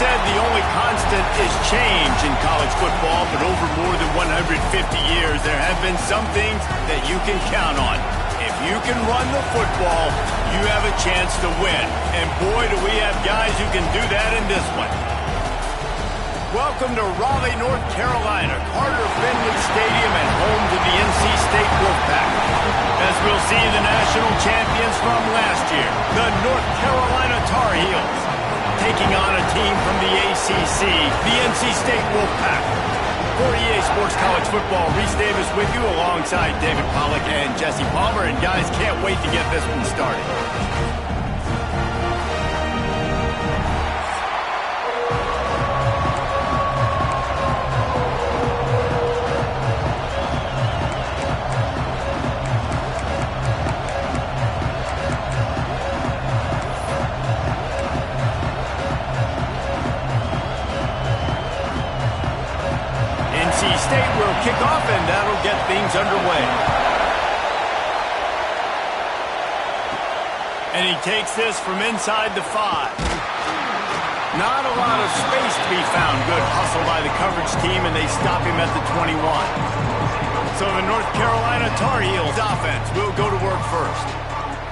Said the only constant is change in college football, but over more than 150 years, there have been some things that you can count on. If you can run the football, you have a chance to win. And boy, do we have guys who can do that in this one. Welcome to Raleigh, North Carolina, Carter Finley Stadium, and home to the NC State Wolfpack. As we'll see the national champions from last year, the North Carolina Tar Heels, taking on a team from the ACC, the NC State Wolfpack. For EA Sports College Football, Reese Davis with you alongside David Pollack and Jesse Palmer. And guys, can't wait to get this one started. State will kick off, and that'll get things underway. And he takes this from inside the 5. Not a lot of space to be found. Good hustle by the coverage team, and they stop him at the 21. So the North Carolina Tar Heels offense will go to work first.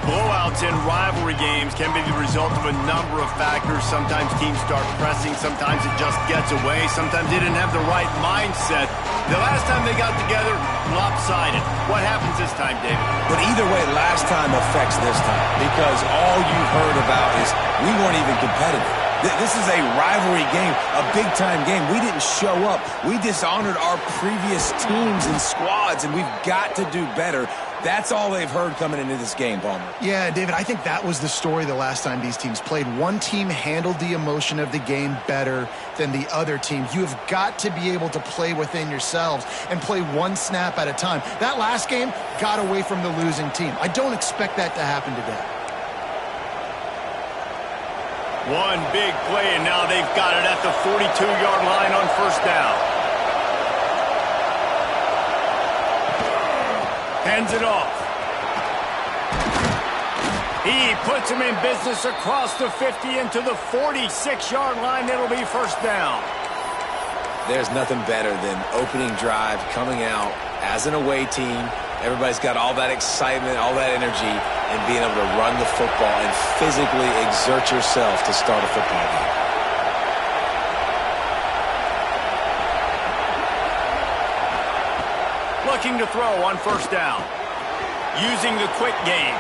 Blowouts in rivalry games can be the result of a number of factors. Sometimes teams start pressing. Sometimes it just gets away. Sometimes they didn't have the right mindset. The last time they got together, lopsided. What happens this time, David? But either way, last time affects this time because all you heard about is we weren't even competitive. This is a rivalry game, a big-time game. We didn't show up. We dishonored our previous teams and squads, and we've got to do better. That's all they've heard coming into this game, Palmer. Yeah, David, I think that was the story the last time these teams played. One team handled the emotion of the game better than the other team. You have got to be able to play within yourselves and play one snap at a time. That last game got away from the losing team. I don't expect that to happen today. One big play, and now they've got it at the 42-yard line on first down. Hands it off. He puts him in business across the 50 into the 46-yard line. It'll be first down. There's nothing better than opening drive, coming out as an away team. Everybody's got all that excitement, all that energy, and being able to run the football and physically exert yourself to start a football game. Looking to throw on first down. Using the quick game.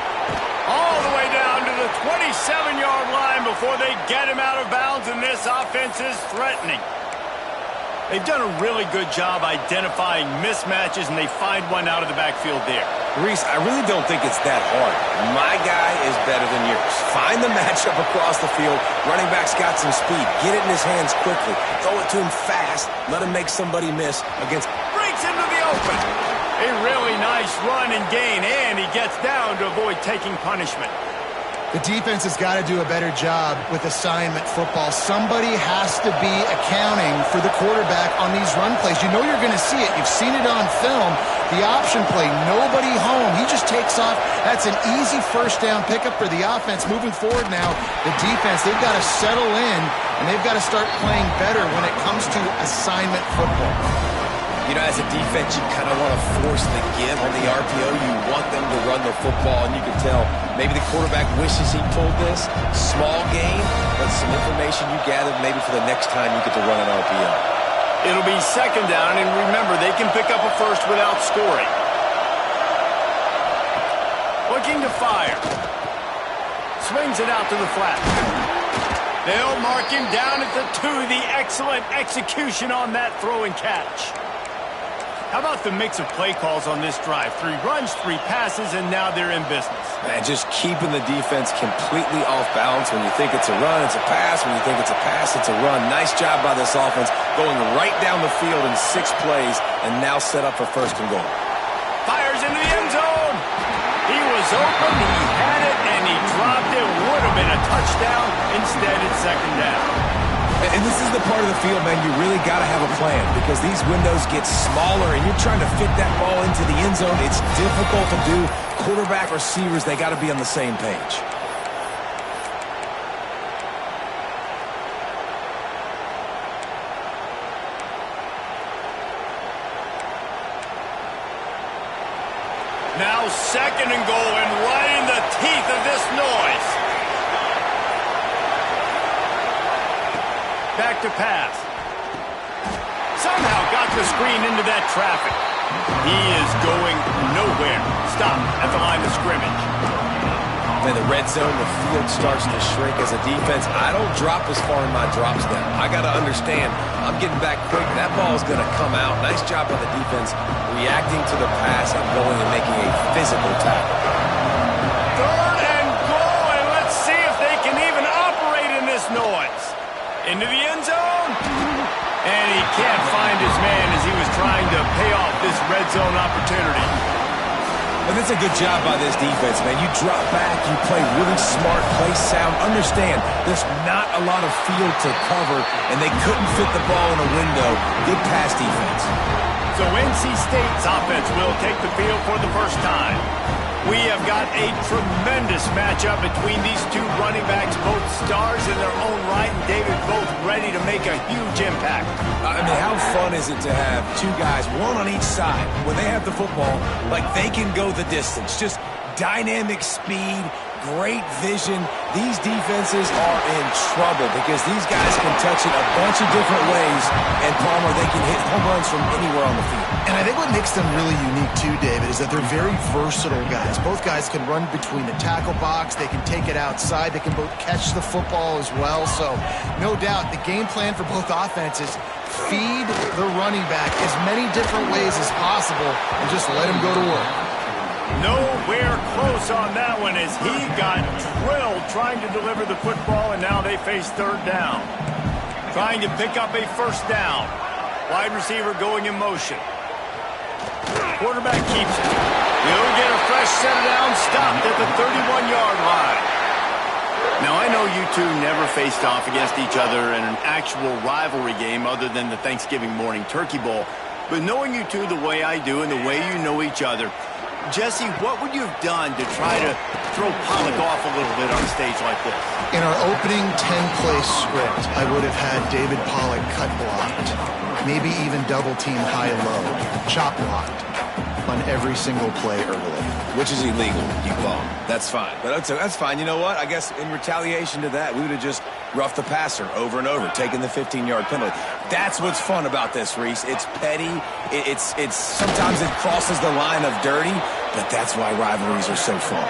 All the way down to the 27-yard line before they get him out of bounds, and this offense is threatening. They've done a really good job identifying mismatches, and they find one out of the backfield there. Reese, I really don't think it's that hard. My guy is better than yours. Find the matchup across the field. Running back's got some speed. Get it in his hands quickly. Throw it to him fast. Let him make somebody miss against... Breaks into the open. A really nice run and gain, and he gets down to avoid taking punishment. The defense has got to do a better job with assignment football. Somebody has to be accounting for the quarterback on these run plays. You know you're going to see it. You've seen it on film. The option play, nobody home. He just takes off. That's an easy first down pickup for the offense. Moving forward now, the defense, they've got to settle in, and they've got to start playing better when it comes to assignment football. You know, as a defense, you kind of want to force the give on the RPO. You want them to run the football, and you can tell maybe the quarterback wishes he pulled this. Small gain, but some information you gathered maybe for the next time you get to run an RPO. It'll be second down, and remember, they can pick up a first without scoring. Looking to fire. Swings it out to the flat. They'll mark him down at the 2. The excellent execution on that throw and catch. How about the mix of play calls on this drive? 3 runs, 3 passes, and now they're in business. Man, just keeping the defense completely off balance. When you think it's a run, it's a pass. When you think it's a pass, it's a run. Nice job by this offense, going right down the field in 6 plays, and now set up for first and goal. Fires into the end zone. He was open, he had it, and he dropped it. Would have been a touchdown. Instead, it's second down. And this is the part of the field, man, you really got to have a plan because these windows get smaller and you're trying to fit that ball into the end zone. It's difficult to do. Quarterback, receivers, they got to be on the same page. Now second and goal, and right in the teeth of this noise. Back to pass. Somehow got the screen into that traffic. He is going nowhere. Stop at the line of scrimmage. In the red zone, the field starts to shrink as a defense. I don't drop as far in my drops down. I got to understand, I'm getting back quick. That ball is going to come out. Nice job by the defense reacting to the pass and going and making a physical tackle. Third and goal, and let's see if they can even operate in this noise. Into the end zone. And he can't find his man as he was trying to pay off this red zone opportunity. And that's a good job by this defense, man. You drop back, you play really smart, play sound. Understand, there's not a lot of field to cover, and they couldn't fit the ball in a window. Good pass defense. So NC State's offense will take the field for the first time. We have got a tremendous matchup between these 2 running backs, both stars in their own right, and David, both ready to make a huge impact. I mean, how fun is it to have 2 guys, one on each side, when they have the football, like they can go the distance. Just dynamic speed, great vision. These defenses are in trouble because these guys can touch it a bunch of different ways, and Palmer, they can hit home runs from anywhere on the field. And I think what makes them really unique too, David, is that they're very versatile guys. Both guys can run between the tackle box. They can take it outside. They can both catch the football as well. So no doubt the game plan for both offenses, feed the running back as many different ways as possible and just let him go to work. Nowhere close on that one as he got drilled trying to deliver the football, and now they face third down. Trying to pick up a first down. Wide receiver going in motion. Quarterback keeps it. He'll get a fresh set down, stopped at the 31-yard line. Now, I know you 2 never faced off against each other in an actual rivalry game other than the Thanksgiving morning Turkey Bowl. But knowing you 2 the way I do and the way you know each other, Jesse, what would you have done to try to throw Pollock off a little bit on a stage like this? In our opening 10-play script, I would have had David Pollock cut blocked, maybe even double-team high-low, chop blocked on every single play early. Which is illegal, you call. That's fine. But that's fine. You know what? I guess in retaliation to that, we would have just roughed the passer over and over, taking the 15-yard penalty. That's what's fun about this, Reese. It's petty. It's sometimes it crosses the line of dirty, but that's why rivalries are so fun.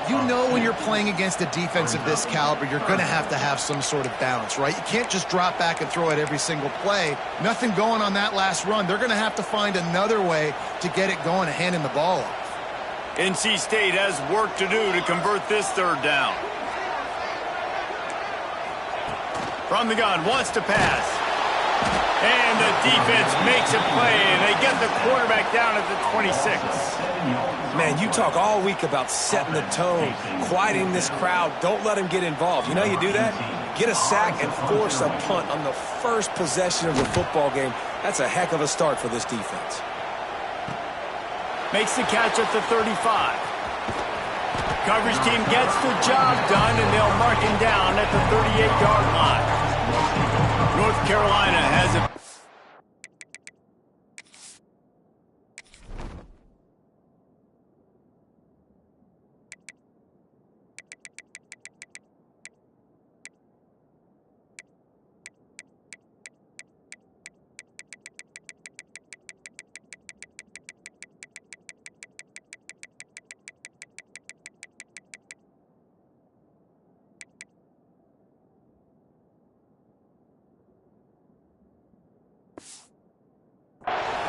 You know when you're playing against a defense of this caliber, you're going to have some sort of balance, right? You can't just drop back and throw it every single play. Nothing going on that last run. They're going to have to find another way to get it going and handing the ball off. NC State has work to do to convert this third down. From the gun, wants to pass. And the defense makes a play, and they get the quarterback down at the 26. Man, you talk all week about setting the tone, quieting this crowd. Don't let them get involved. You know you do that? Get a sack and force a punt on the first possession of the football game. That's a heck of a start for this defense. Makes the catch at the 35. Coverage team gets the job done, and they'll mark him down at the 38-yard line. North Carolina has a...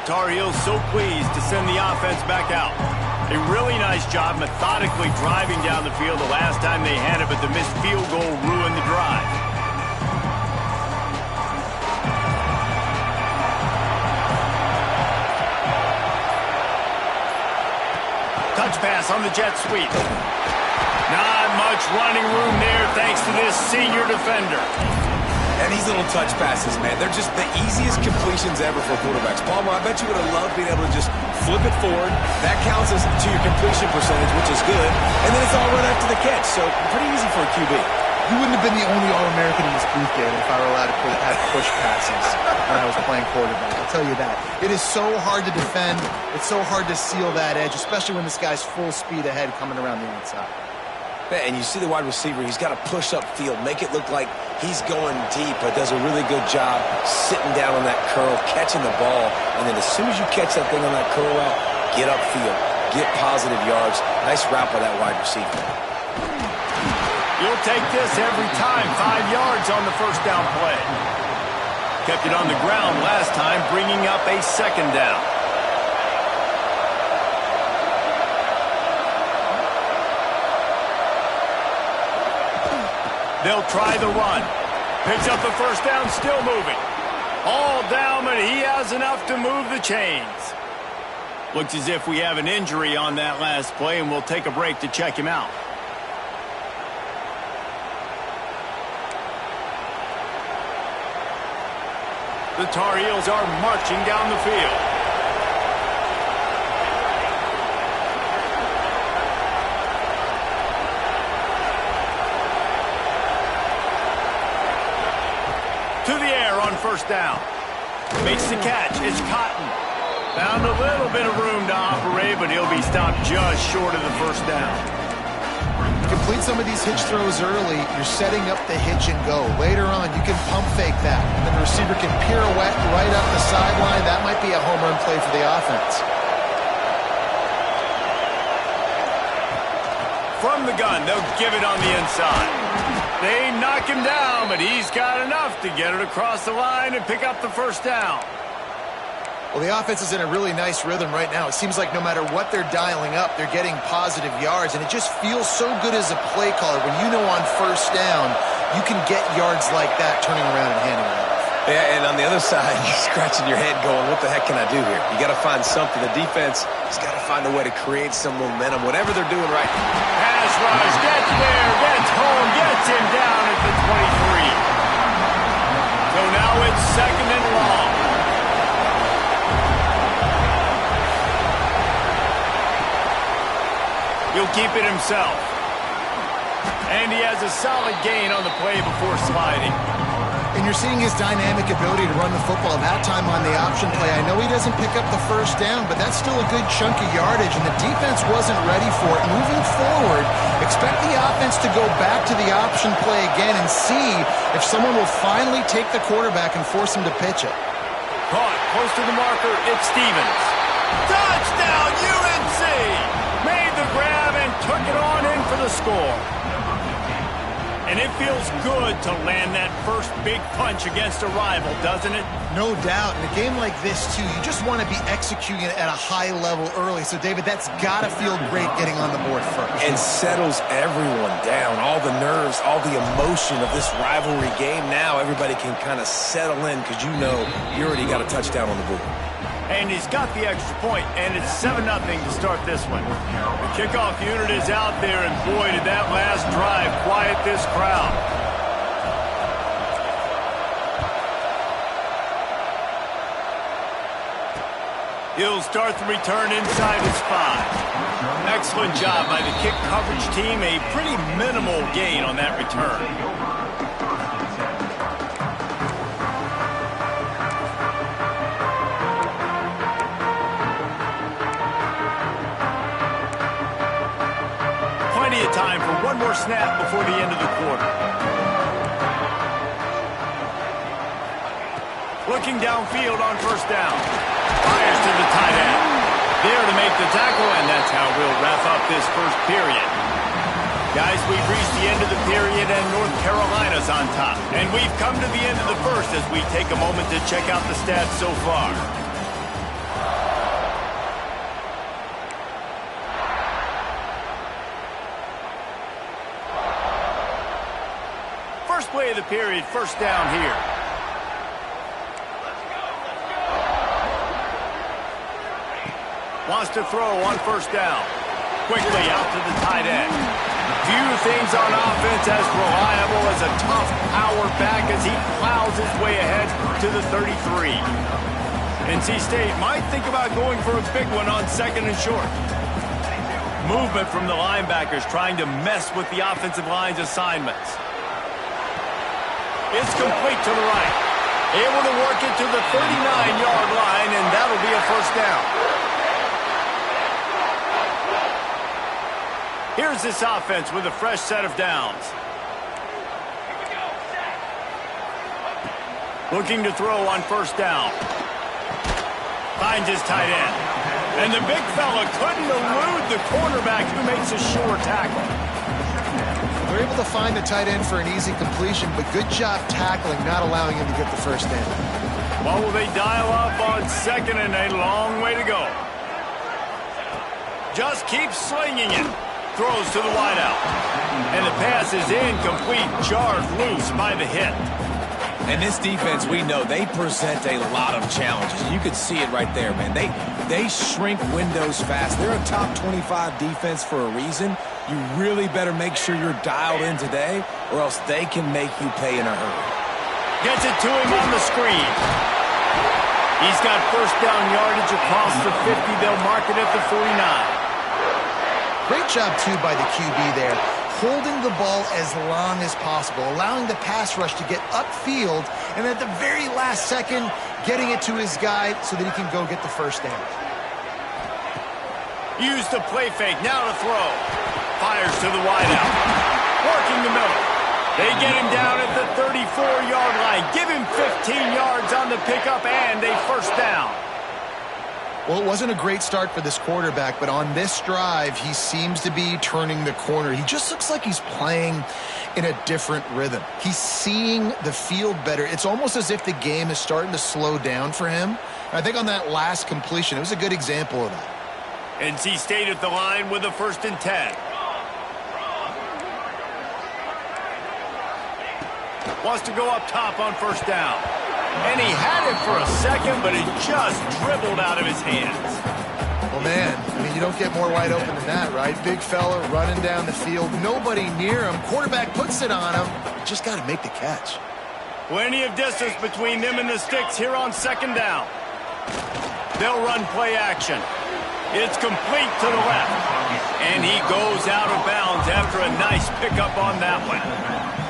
Tar Heels so pleased to send the offense back out. A really nice job methodically driving down the field the last time they had it, but the missed field goal ruined the drive. Touch pass on the jet sweep. Not much running room there thanks to this senior defender. And these little touch passes, man, they're just the easiest completions ever for quarterbacks. Palmer, I bet you would have loved being able to just flip it forward. That counts as to your completion percentage, which is good. And then it's all right after the catch, so pretty easy for a QB. You wouldn't have been the only All-American in this booth, David, if I were allowed to have push passes when I was playing quarterback. I'll tell you that. It is so hard to defend. It's so hard to seal that edge, especially when this guy's full speed ahead coming around the outside. And you see the wide receiver, he's got to push up field, make it look like he's going deep, but does a really good job sitting down on that curl, catching the ball, and then as soon as you catch that thing on that curl route, get upfield, get positive yards. Nice route by that wide receiver. You'll take this every time. 5 yards on the first down play. Kept it on the ground last time, bringing up a second down. They'll try the run. Picks up the first down, still moving. All down, but he has enough to move the chains. Looks as if we have an injury on that last play, and we'll take a break to check him out. The Tar Heels are marching down the field. To the air on first down. Makes the catch. It's Cotton. Found a little bit of room to operate, but he'll be stopped just short of the first down. Complete some of these hitch throws early. You're setting up the hitch and go. Later on, you can pump fake that. And the receiver can pirouette right up the sideline. That might be a home run play for the offense. From the gun, they'll give it on the inside. They knock him down, but he's got enough to get it across the line and pick up the first down. Well, the offense is in a really nice rhythm right now. It seems like no matter what they're dialing up, they're getting positive yards, and it just feels so good as a play caller when you know on first down you can get yards like that turning around and handing it off. Yeah, and on the other side, you're scratching your head going, what the heck can I do here? You got to find something. The defense has got to find a way to create some momentum, whatever they're doing right now. Pass rush, gets there, gets home, gets him down at the 23. So now it's second and long. He'll keep it himself. And he has a solid gain on the play before sliding. And you're seeing his dynamic ability to run the football that time on the option play. I know he doesn't pick up the first down, but that's still a good chunk of yardage, and the defense wasn't ready for it. Moving forward, expect the offense to go back to the option play again and see if someone will finally take the quarterback and force him to pitch it. Caught close to the marker, it's Stevens. Touchdown, UNC! Made the grab and took it on in for the the score. And it feels good to land that first big punch against a rival, doesn't it? No doubt. In a game like this, too, you just want to be executing it at a high level early. So, David, that's got to feel great getting on the board first. And settles everyone down. All the nerves, all the emotion of this rivalry game. Now everybody can kind of settle in because you know you already got a touchdown on the board. And he's got the extra point, and it's 7-0 to start this one. The kickoff unit is out there, and boy, did that last drive quiet this crowd. He'll start the return inside his 5. Excellent job by the kick coverage team. A pretty minimal gain on that return. Plenty of time for one more snap before the end of the quarter. Looking downfield on first down. Fires to the tight end. There to make the tackle, and that's how we'll wrap up this first period. Guys, we've reached the end of the period, and North Carolina's on top. And we've come to the end of the first as we take a moment to check out the stats so far. First play of the period, first down here. Wants to throw on first down. Quickly out to the tight end. Few things on offense as reliable as a tough power back as he plows his way ahead to the 33. NC State might think about going for a big one on second and short. Movement from the linebackers trying to mess with the offensive line's assignments. It's complete to the right. Able to work it to the 39-yard line, and that'll be a first down. Here's this offense with a fresh set of downs. Looking to throw on first down. Finds his tight end. And the big fella couldn't elude the cornerback who makes a sure tackle. They're able to find the tight end for an easy completion, but good job tackling, not allowing him to get the first down. Well, will they dial up on second and a long way to go? Just keep slinging it. Throws to the wideout. And the pass is incomplete, jarred loose by the hit. And this defense, we know, they present a lot of challenges. You can see it right there, man. They shrink windows fast. They're a top 25 defense for a reason. You really better make sure you're dialed in today, or else they can make you pay in a hurry. Gets it to him on the screen. He's got first down yardage across the 50. They'll mark it at the 49. Great job, too, by the QB there, holding the ball as long as possible, allowing the pass rush to get upfield, and at the very last second, getting it to his guy so that he can go get the first down. Used the play fake, now to throw. Fires to the wideout. Working the middle. They get him down at the 34-yard line. Give him 15 yards on the pickup and a first down. Well, it wasn't a great start for this quarterback, but on this drive, he seems to be turning the corner. He just looks like he's playing in a different rhythm. He's seeing the field better. It's almost as if the game is starting to slow down for him. I think on that last completion, it was a good example of that. NC State at the line with a 1st and 10. Wants to go up top on first down. And he had it for a second, but it just dribbled out of his hands. Well, man, I mean, you don't get more wide open than that, right? Big fella running down the field, nobody near him. Quarterback puts it on him. Just got to make the catch. Plenty of distance between them and the sticks here on second down. They'll run play action. It's complete to the left. And he goes out of bounds after a nice pickup on that one.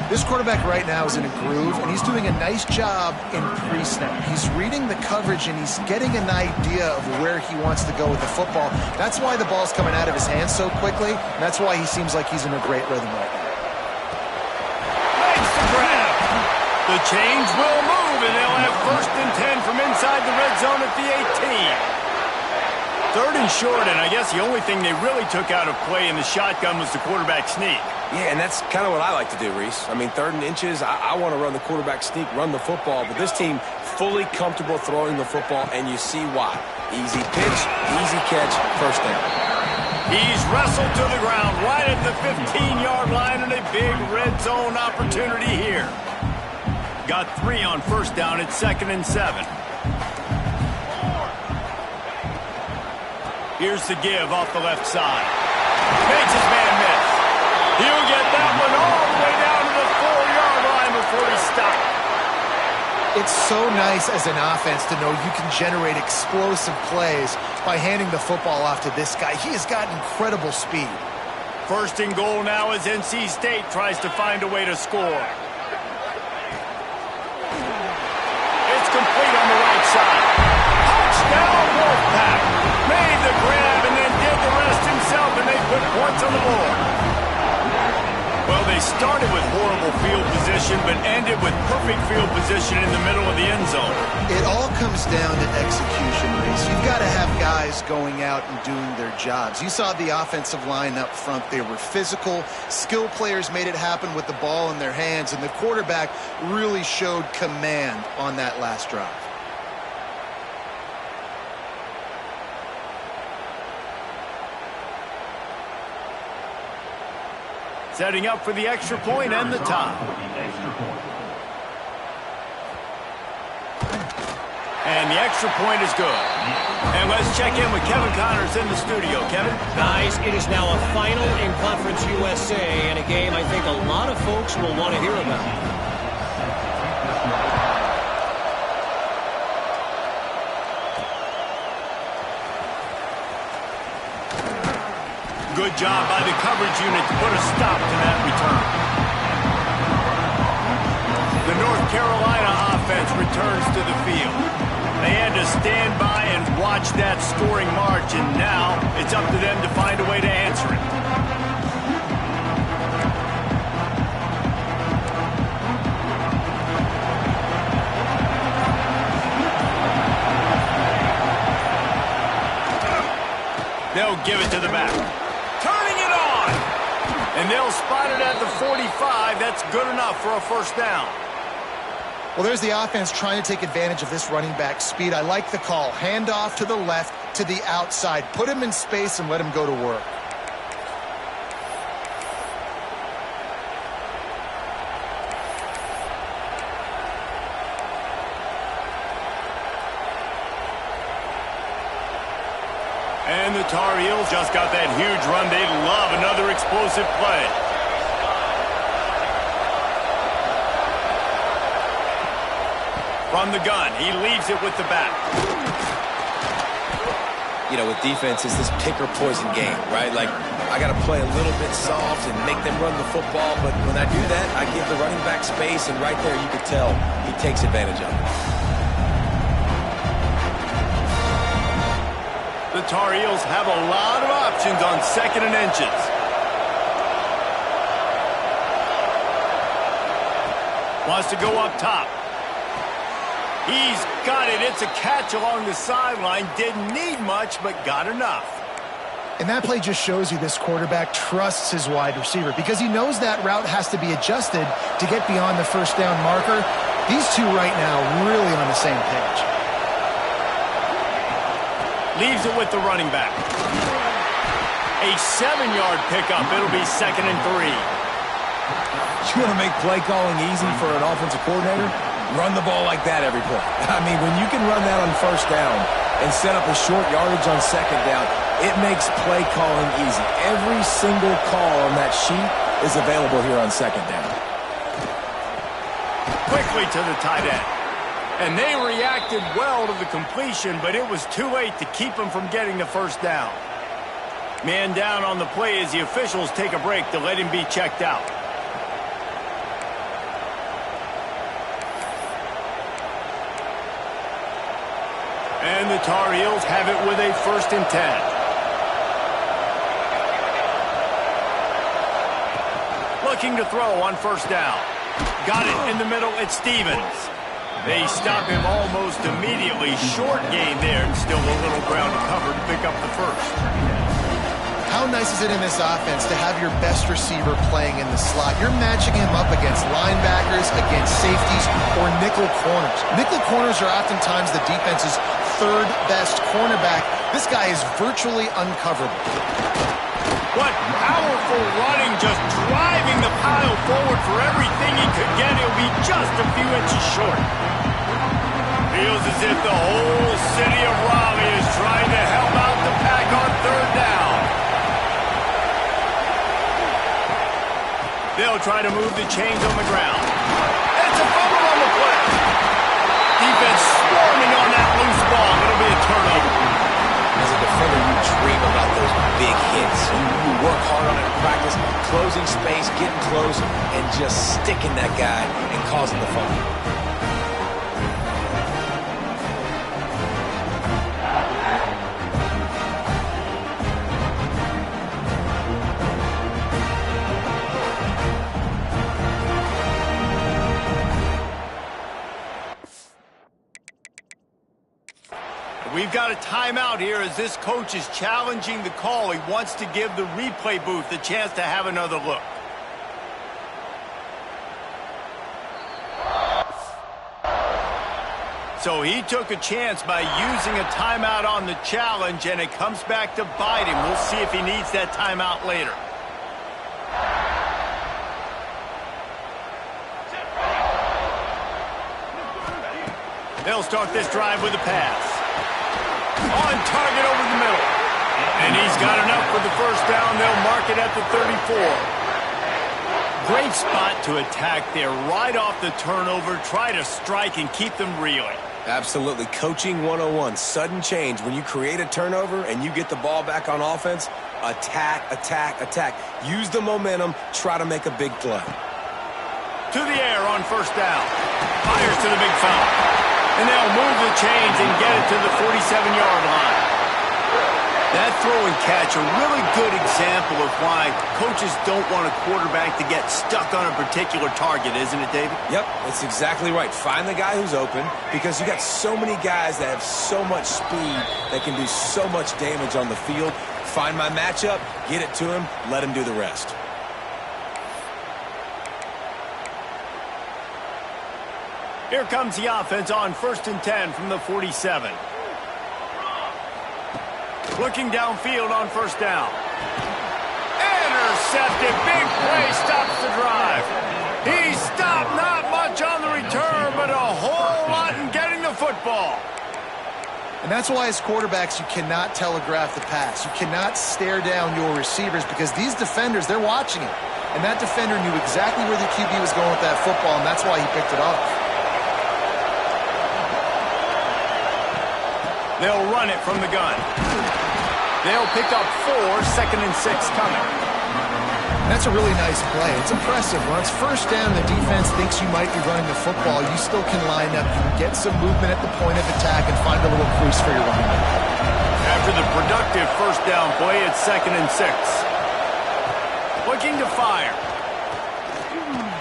This quarterback right now is in a groove, and he's doing a nice job in pre-snap. He's reading the coverage, and he's getting an idea of where he wants to go with the football. That's why the ball's coming out of his hands so quickly, and that's why he seems like he's in a great rhythm right now. Makes the grab. The chains will move, and they'll have 1st and 10 from inside the red zone at the 18. 3rd and short, and I guess the only thing they really took out of play in the shotgun was the quarterback sneak. Yeah, and that's kind of what I like to do, Reese. I mean, 3rd and inches, I want to run the quarterback sneak, run the football, but this team fully comfortable throwing the football, and you see why. Easy pitch, easy catch, first down. He's wrestled to the ground right at the 15-yard line, and a big red zone opportunity here. Got 3 on first down at 2nd and 7. Here's the give off the left side. Makes his man miss. He'll get that one all the way down to the 4-yard line before he stopped. It's so nice as an offense to know you can generate explosive plays by handing the football off to this guy. He has got incredible speed. 1st and goal now as NC State tries to find a way to score. It's complete on the right side. Touchdown, Wolfpack. Made the grab and then did the rest himself, and they put points on the board. Well, they started with horrible field position, but ended with perfect field position in the middle of the end zone. It all comes down to execution, Reese. You've got to have guys going out and doing their jobs. You saw the offensive line up front. They were physical. Skill players made it happen with the ball in their hands, and the quarterback really showed command on that last drive. Setting up for the extra point and the tie. And the extra point is good. And let's check in with Kevin Connors in the studio. Kevin? Guys, it is now a final in Conference USA, and a game I think a lot of folks will want to hear about. Good job by the coverage unit to put a stop to that return. The North Carolina offense returns to the field. They had to stand by and watch that scoring march, and now it's up to them to find a way to answer it. They'll give it to the back. Turning it on! And they'll spot it at the 45. That's good enough for a first down. Well, there's the offense trying to take advantage of this running back speed. I like the call. Hand off to the left, to the outside. Put him in space and let him go to work. And the Tar Heels just got that huge run. They love another explosive play. From the gun, he leaves it with the back. You know, with defense, it's this pick or poison game, right? Like, I got to play a little bit soft and make them run the football, but when I do that, I give the running back space, and right there you can tell he takes advantage of it. The Tar Heels have a lot of options on 2nd and inches. Wants to go up top. He's got it. It's a catch along the sideline. Didn't need much, but got enough. And that play just shows you this quarterback trusts his wide receiver because he knows that route has to be adjusted to get beyond the first down marker. These two right now really on the same page. Leaves it with the running back. A 7-yard pickup. It'll be 2nd and 3. You want to make play calling easy for an offensive coordinator? Run the ball like that every play. I mean, when you can run that on first down and set up a short yardage on 2nd down, it makes play calling easy. Every single call on that sheet is available here on 2nd down. Quickly to the tight end. And they reacted well to the completion, but it was too late to keep them from getting the first down. Man down on the play as the officials take a break to let him be checked out. And the Tar Heels have it with a 1st and 10. Looking to throw on first down. Got it in the middle. It's Stevens. They stop him almost immediately. Short gain there, and still a little ground to cover to pick up the first. How nice is it in this offense to have your best receiver playing in the slot? You're matching him up against linebackers, against safeties, or nickel corners. Nickel corners are oftentimes the defense's third best cornerback. This guy is virtually uncoverable. What powerful running, just driving the pile forward for everything he could get. He'll be just a few inches short. Feels as if the whole city of Raleigh is trying to help out the pack on third down. They'll try to move the chains on the ground. That's a fumble on the play. Defense swarming on that loose ball. It'll be a turnover. As a defender, you dream about those big hits. You work hard on it in practice, closing space, getting close, and just sticking that guy and causing the fumble. We've got a timeout here as this coach is challenging the call. He wants to give the replay booth a chance to have another look. So he took a chance by using a timeout on the challenge, and it comes back to bite him. We'll see if he needs that timeout later. They'll start this drive with a pass. On target over the middle. And he's got enough for the first down. They'll mark it at the 34. Great spot to attack there. Right off the turnover. Try to strike and keep them reeling. Absolutely. Coaching 101. Sudden change. When you create a turnover and you get the ball back on offense, attack, attack, attack. Use the momentum. Try to make a big play. To the air on first down. Fires to the big foul. And they'll move the chains and get it to the 47-yard line. That throw and catch, a really good example of why coaches don't want a quarterback to get stuck on a particular target, isn't it, David? Yep, that's exactly right. Find the guy who's open, because you got so many guys that have so much speed that can do so much damage on the field. Find my matchup, get it to him, let him do the rest. Here comes the offense on 1st and 10 from the 47. Looking downfield on first down. Intercepted. Big play stops the drive. He stopped, not much on the return, but a whole lot in getting the football. And that's why as quarterbacks you cannot telegraph the pass. You cannot stare down your receivers because these defenders, they're watching it. And that defender knew exactly where the QB was going with that football, and that's why he picked it off. They'll run it from the gun. They'll pick up 4, 2nd and 6 coming. And that's a really nice play. It's impressive. When it's first down, the defense thinks you might be running the football. You still can line up. You can get some movement at the point of attack and find a little crease for your running back. After the productive first down play, it's 2nd and 6. Looking to fire.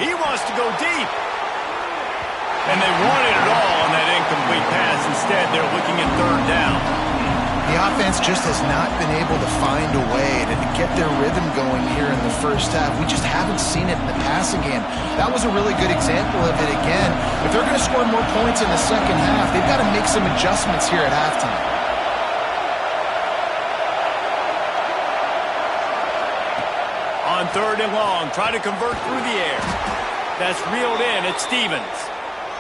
He wants to go deep. And they wanted it all on that incomplete pass. Instead, they're looking at 3rd down. The offense just has not been able to find a way to get their rhythm going here in the first half. We just haven't seen it in the passing game. That was a really good example of it again. If they're going to score more points in the second half, they've got to make some adjustments here at halftime. On 3rd and long, try to convert through the air. That's reeled in at Stevens.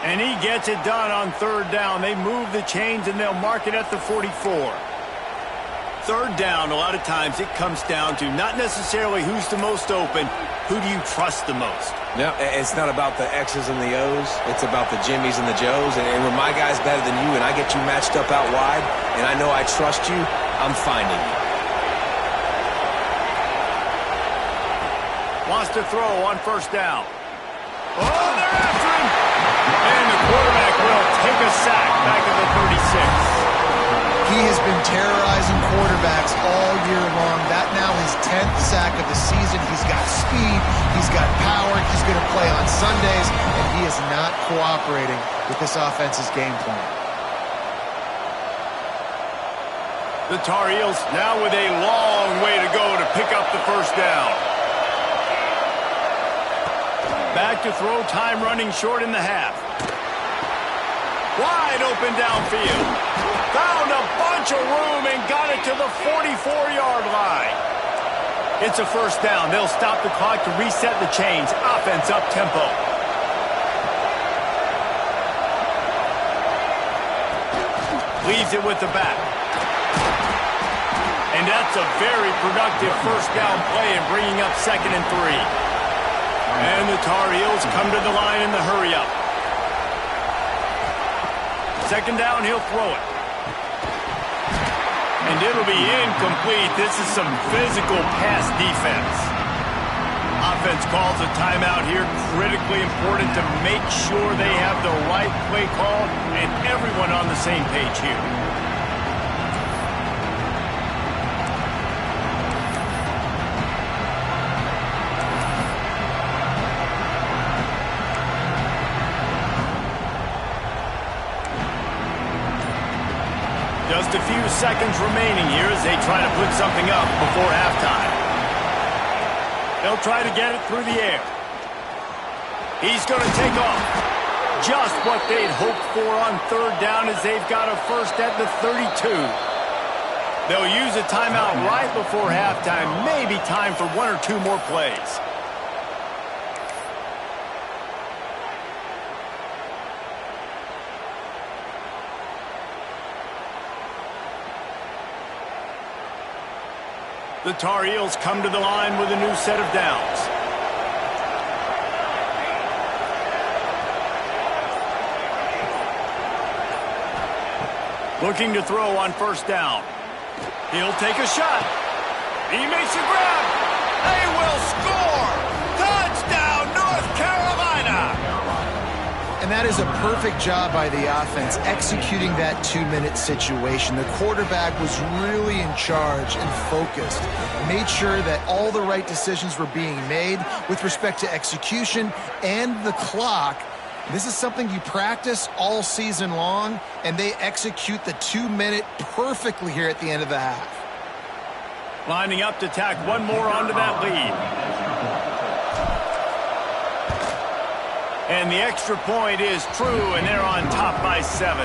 And he gets it done on 3rd down. They move the chains and they'll mark it at the 44. 3rd down, a lot of times it comes down to not necessarily who's the most open, who do you trust the most? No, it's not about the X's and the O's. It's about the Jimmys and the Joes. And when my guy's better than you and I get you matched up out wide and I know I trust you, I'm finding you. Wants to throw on first down. Oh, they're after him! And the quarterback will take a sack back at the 36. He has been terrorizing quarterbacks all year long. That now his 10th sack of the season. He's got speed. He's got power. He's going to play on Sundays, and he is not cooperating. with this offense's game plan. The Tar Heels now with a long way to go to pick up the first down. Back to throw, time running short in the half. Wide open downfield. Found a bunch of room and got it to the 44-yard line. It's a first down. They'll stop the clock to reset the chains. Offense up tempo. Leaves it with the back. And that's a very productive first down play in bringing up 2nd and 3. And the Tar Heels come to the line in the hurry up. 2nd down, he'll throw it. And it'll be incomplete. This is some physical pass defense. Offense calls a timeout here. Critically important to make sure they have the right play call and everyone on the same page here. Just a few seconds remaining here as they try to put something up before halftime. They'll try to get it through the air. He's going to take off. Just what they'd hoped for on 3rd down as they've got a first at the 32. They'll use a timeout right before halftime. Maybe time for 1 or 2 more plays. The Tar Heels come to the line with a new set of downs. Looking to throw on 1st down. He'll take a shot. He makes a grab. They will score. Touchdown, North Carolina. And that is a perfect job by the offense executing that 2-minute situation. The quarterback was really in charge and focused. Made sure that all the right decisions were being made with respect to execution and the clock. This is something you practice all season long, and they execute the 2-minute perfectly here at the end of the half. Lining up to tack one more onto that lead. And the extra point is true, and they're on top by 7.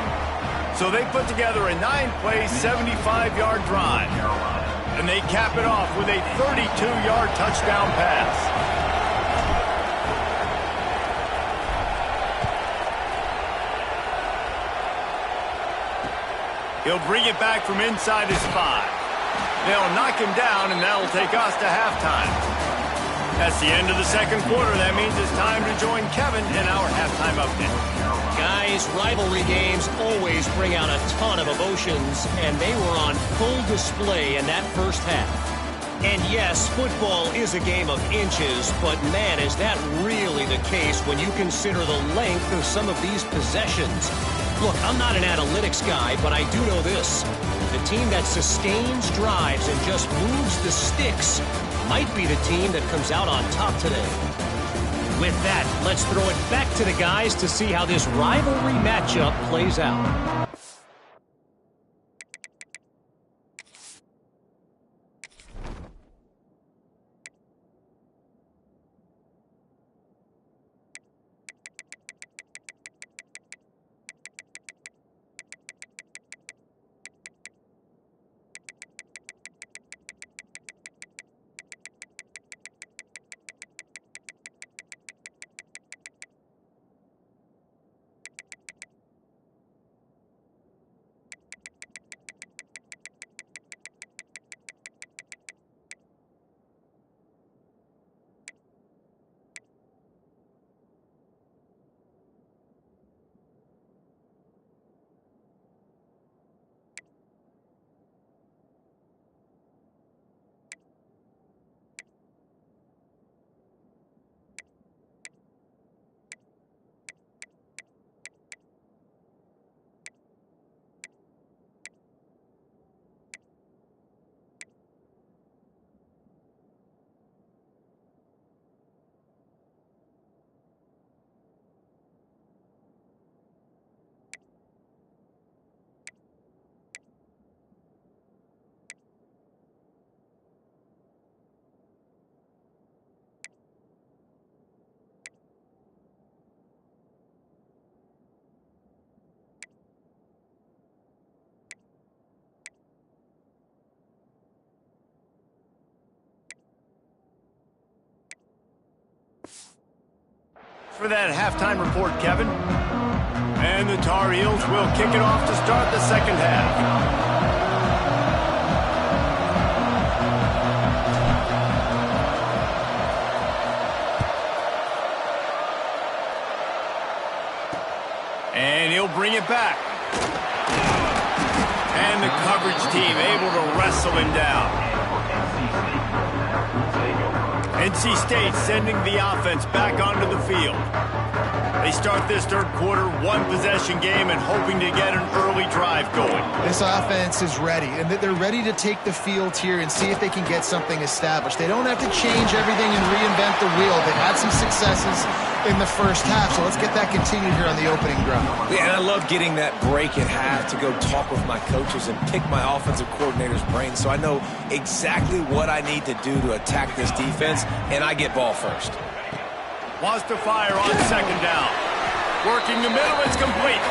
So they put together a 9-play, 75-yard drive. And they cap it off with a 32-yard touchdown pass. He'll bring it back from inside his 5. They'll knock him down, and that'll take us to halftime. That's the end of the 2nd quarter. That means it's time to join Kevin in our halftime update. Guys, rivalry games always bring out a ton of emotions, and they were on full display in that first half. And yes, football is a game of inches, but man, is that really the case when you consider the length of some of these possessions. Look, I'm not an analytics guy, but I do know this. The team that sustains drives and just moves the sticks might be the team that comes out on top today. With that, let's throw it back to the guys to see how this rivalry matchup plays out. for that halftime report, Kevin. And the Tar Heels will kick it off to start the second half. And he'll bring it back. And the coverage team able to wrestle him down. NC State sending the offense back onto the field. They start this third quarter, one-possession game, and hoping to get an early drive going. This offense is ready, and they're ready to take the field here and see if they can get something established. They don't have to change everything and reinvent the wheel. They've had some successes in the first half, so let's get that continued here on the opening drive. Yeah, and I love getting that break at half to go talk with my coaches and pick my offensive coordinator's brain so I know exactly what I need to do to attack this defense, and I get ball first. Wants to fire on second down. Working the middle, it's complete.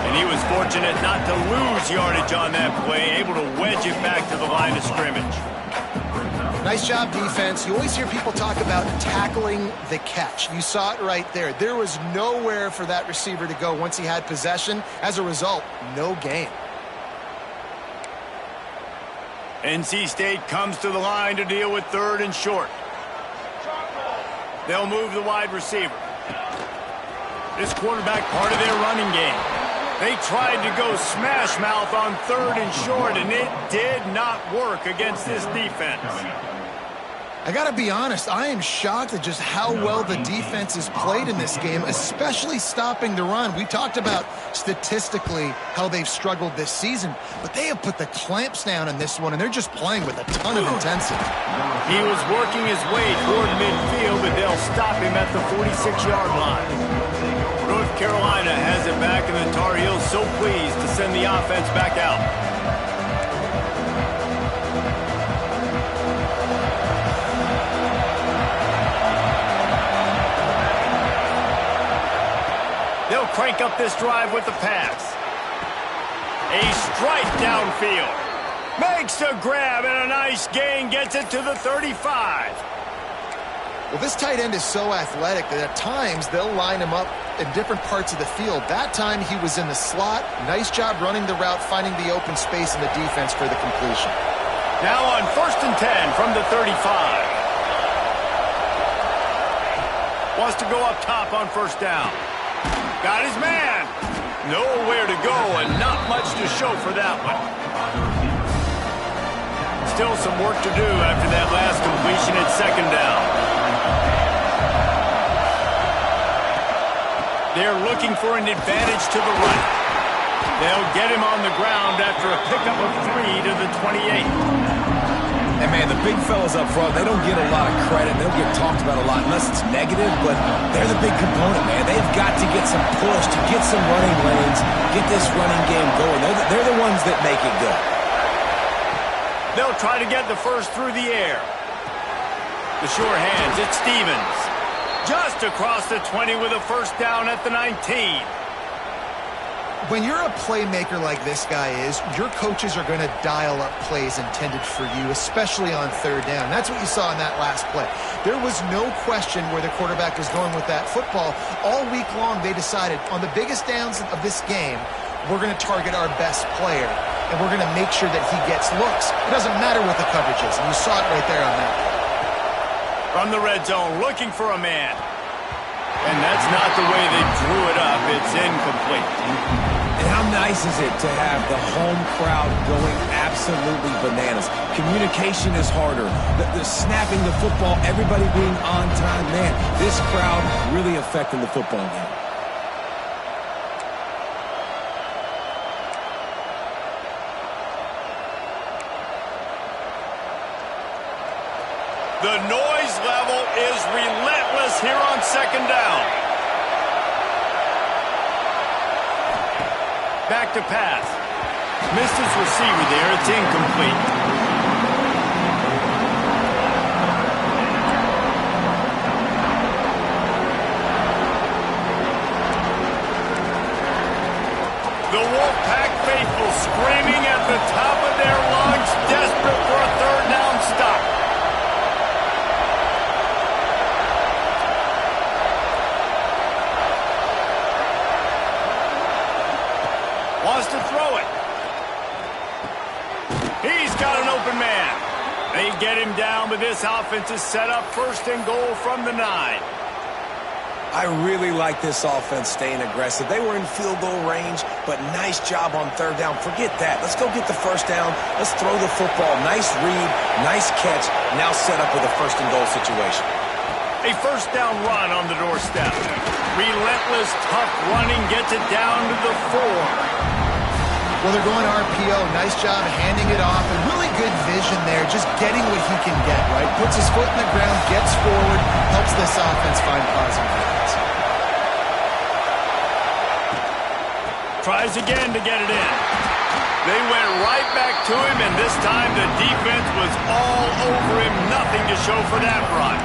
And he was fortunate not to lose yardage on that play, able to wedge it back to the line of scrimmage. Nice job, defense. You always hear people talk about tackling the catch. You saw it right there. There was nowhere for that receiver to go once he had possession. As a result, no gain. NC State comes to the line to deal with third and short. They'll move the wide receiver. This quarterback part of their running game. They tried to go smash mouth on third and short, and it did not work against this defense. I got to be honest, I am shocked at just how well the defense has played in this game, especially stopping the run. We talked about statistically how they've struggled this season, but they have put the clamps down in this one, and they're just playing with a ton of intensity. He was working his way toward midfield, but they'll stop him at the 46-yard line. North Carolina has it back, and the Tar Heels so pleased to send the offense back out. They'll crank up this drive with the pass. A strike downfield. Makes the grab and a nice gain. Gets it to the 35. Well, this tight end is so athletic that at times they'll line him up in different parts of the field. That time he was in the slot. Nice job running the route, finding the open space in the defense for the completion. Now on 1st and 10 from the 35. Wants to go up top on first down. Got his man. Nowhere to go and not much to show for that one. Still some work to do after that last completion at second down. They're looking for an advantage to the right. They'll get him on the ground after a pickup of 3 to the 28. And, man, the big fellas up front, they don't get a lot of credit. They don't get talked about a lot unless it's negative, but they're the big component, man. They've got to get some push, to get some running lanes, get this running game going. They're the ones that make it good. They'll try to get the first through the air. The sure hands, it's Stevens. Just across the 20 with a first down at the 19. When you're a playmaker like this guy is, your coaches are going to dial up plays intended for you, especially on third down. That's what you saw in that last play. There was no question where the quarterback was going with that football. All week long, they decided on the biggest downs of this game, we're going to target our best player, and we're going to make sure that he gets looks. It doesn't matter what the coverage is, and you saw it right there on that. From the red zone, looking for a man. And that's not the way they drew it up. It's incomplete. And how nice is it to have the home crowd going absolutely bananas? Communication is harder. The snapping the football, everybody being on time. Man, this crowd really affecting the football game. The noise level is relentless here on second down. Back to pass. Missed his receiver there. It's incomplete. The Wolfpack faithful screaming at the top of their lungs, desperate for a third down stop. wants to throw it. He's got an open man. They get him down, but this offense is set up 1st and goal from the 9. I really like this offense staying aggressive. They were in field goal range, but nice job on 3rd down. Forget that. Let's go get the 1st down. Let's throw the football. Nice read, nice catch. Now set up with a 1st and goal situation. A 1st down run on the doorstep. Relentless, tough running gets it down to the 4. Well, they're going RPO. Nice job handing it off, and really good vision there, just getting what he can get, right? Puts his foot in the ground, gets forward, helps this offense find positive balance. Tries again to get it in. They went right back to him, and this time the defense was all over him. Nothing to show for that run.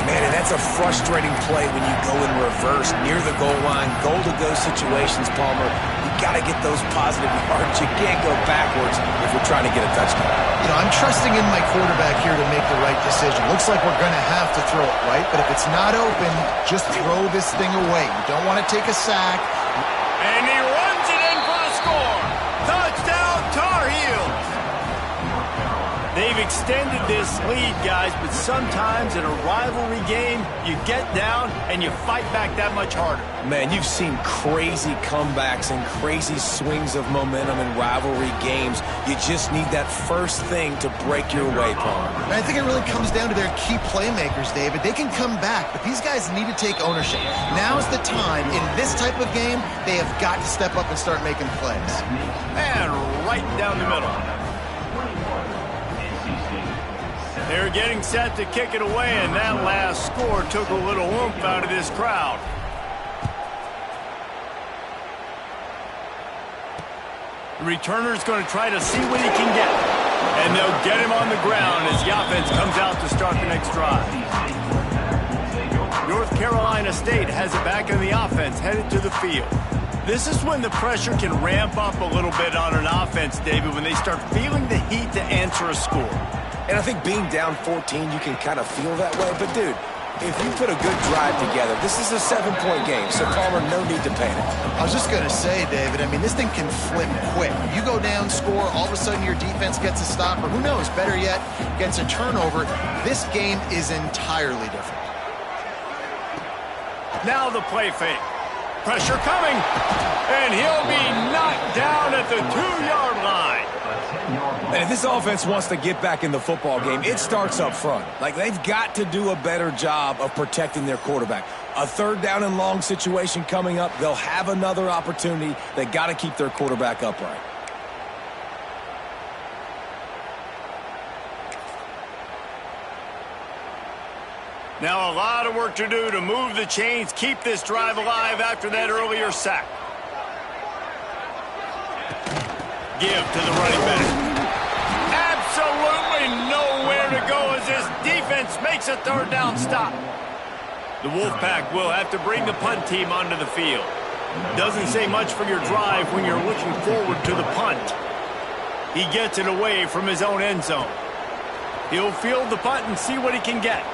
Man, and that's a frustrating play when you go in reverse near the goal line, goal-to-go situations, Palmer. You got to get those positive yards. You can't go backwards if you're trying to get a touchdown. You know, I'm trusting in my quarterback here to make the right decision. Looks like we're going to have to throw it, right? But if it's not open, just throw this thing away. You don't want to take a sack. And he runs it in for the score. Touchdown, Tar Heels. They've extended this lead, guys, but sometimes in a rivalry game, you get down and you fight back that much harder. Man, you've seen crazy comebacks and crazy swings of momentum in rivalry games. You just need that first thing to break your way, Palmer. And I think it really comes down to their key playmakers, David. They can come back, but these guys need to take ownership. Now's the time. In this type of game, they have got to step up and start making plays. And right down the middle. They're getting set to kick it away, and that last score took a little oomph out of this crowd. The returner's going to try to see what he can get. And they'll get him on the ground as the offense comes out to start the next drive. North Carolina State has it back in the offense, headed to the field. This is when the pressure can ramp up a little bit on an offense, David, when they start feeling the heat to answer a score. And I think being down 14, you can kind of feel that way. But, dude, if you put a good drive together, this is a 7-point game, so Palmer, no need to panic. I was just going to say, David, I mean, this thing can flip quick. You go down, score, all of a sudden your defense gets a stop, or who knows, better yet, gets a turnover. This game is entirely different. Now the play fake. Pressure coming, and he'll be knocked down at the 2-yard line. And if this offense wants to get back in the football game, it starts up front. Like, they've got to do a better job of protecting their quarterback. A 3rd down and long situation coming up. They'll have another opportunity. They got to keep their quarterback upright. Now a lot of work to do to move the chains, keep this drive alive after that earlier sack. Give to the running back. Absolutely nowhere to go as this defense makes a 3rd down stop. The Wolfpack will have to bring the punt team onto the field. Doesn't say much for your drive when you're looking forward to the punt. He gets it away from his own end zone. He'll field the punt and see what he can get.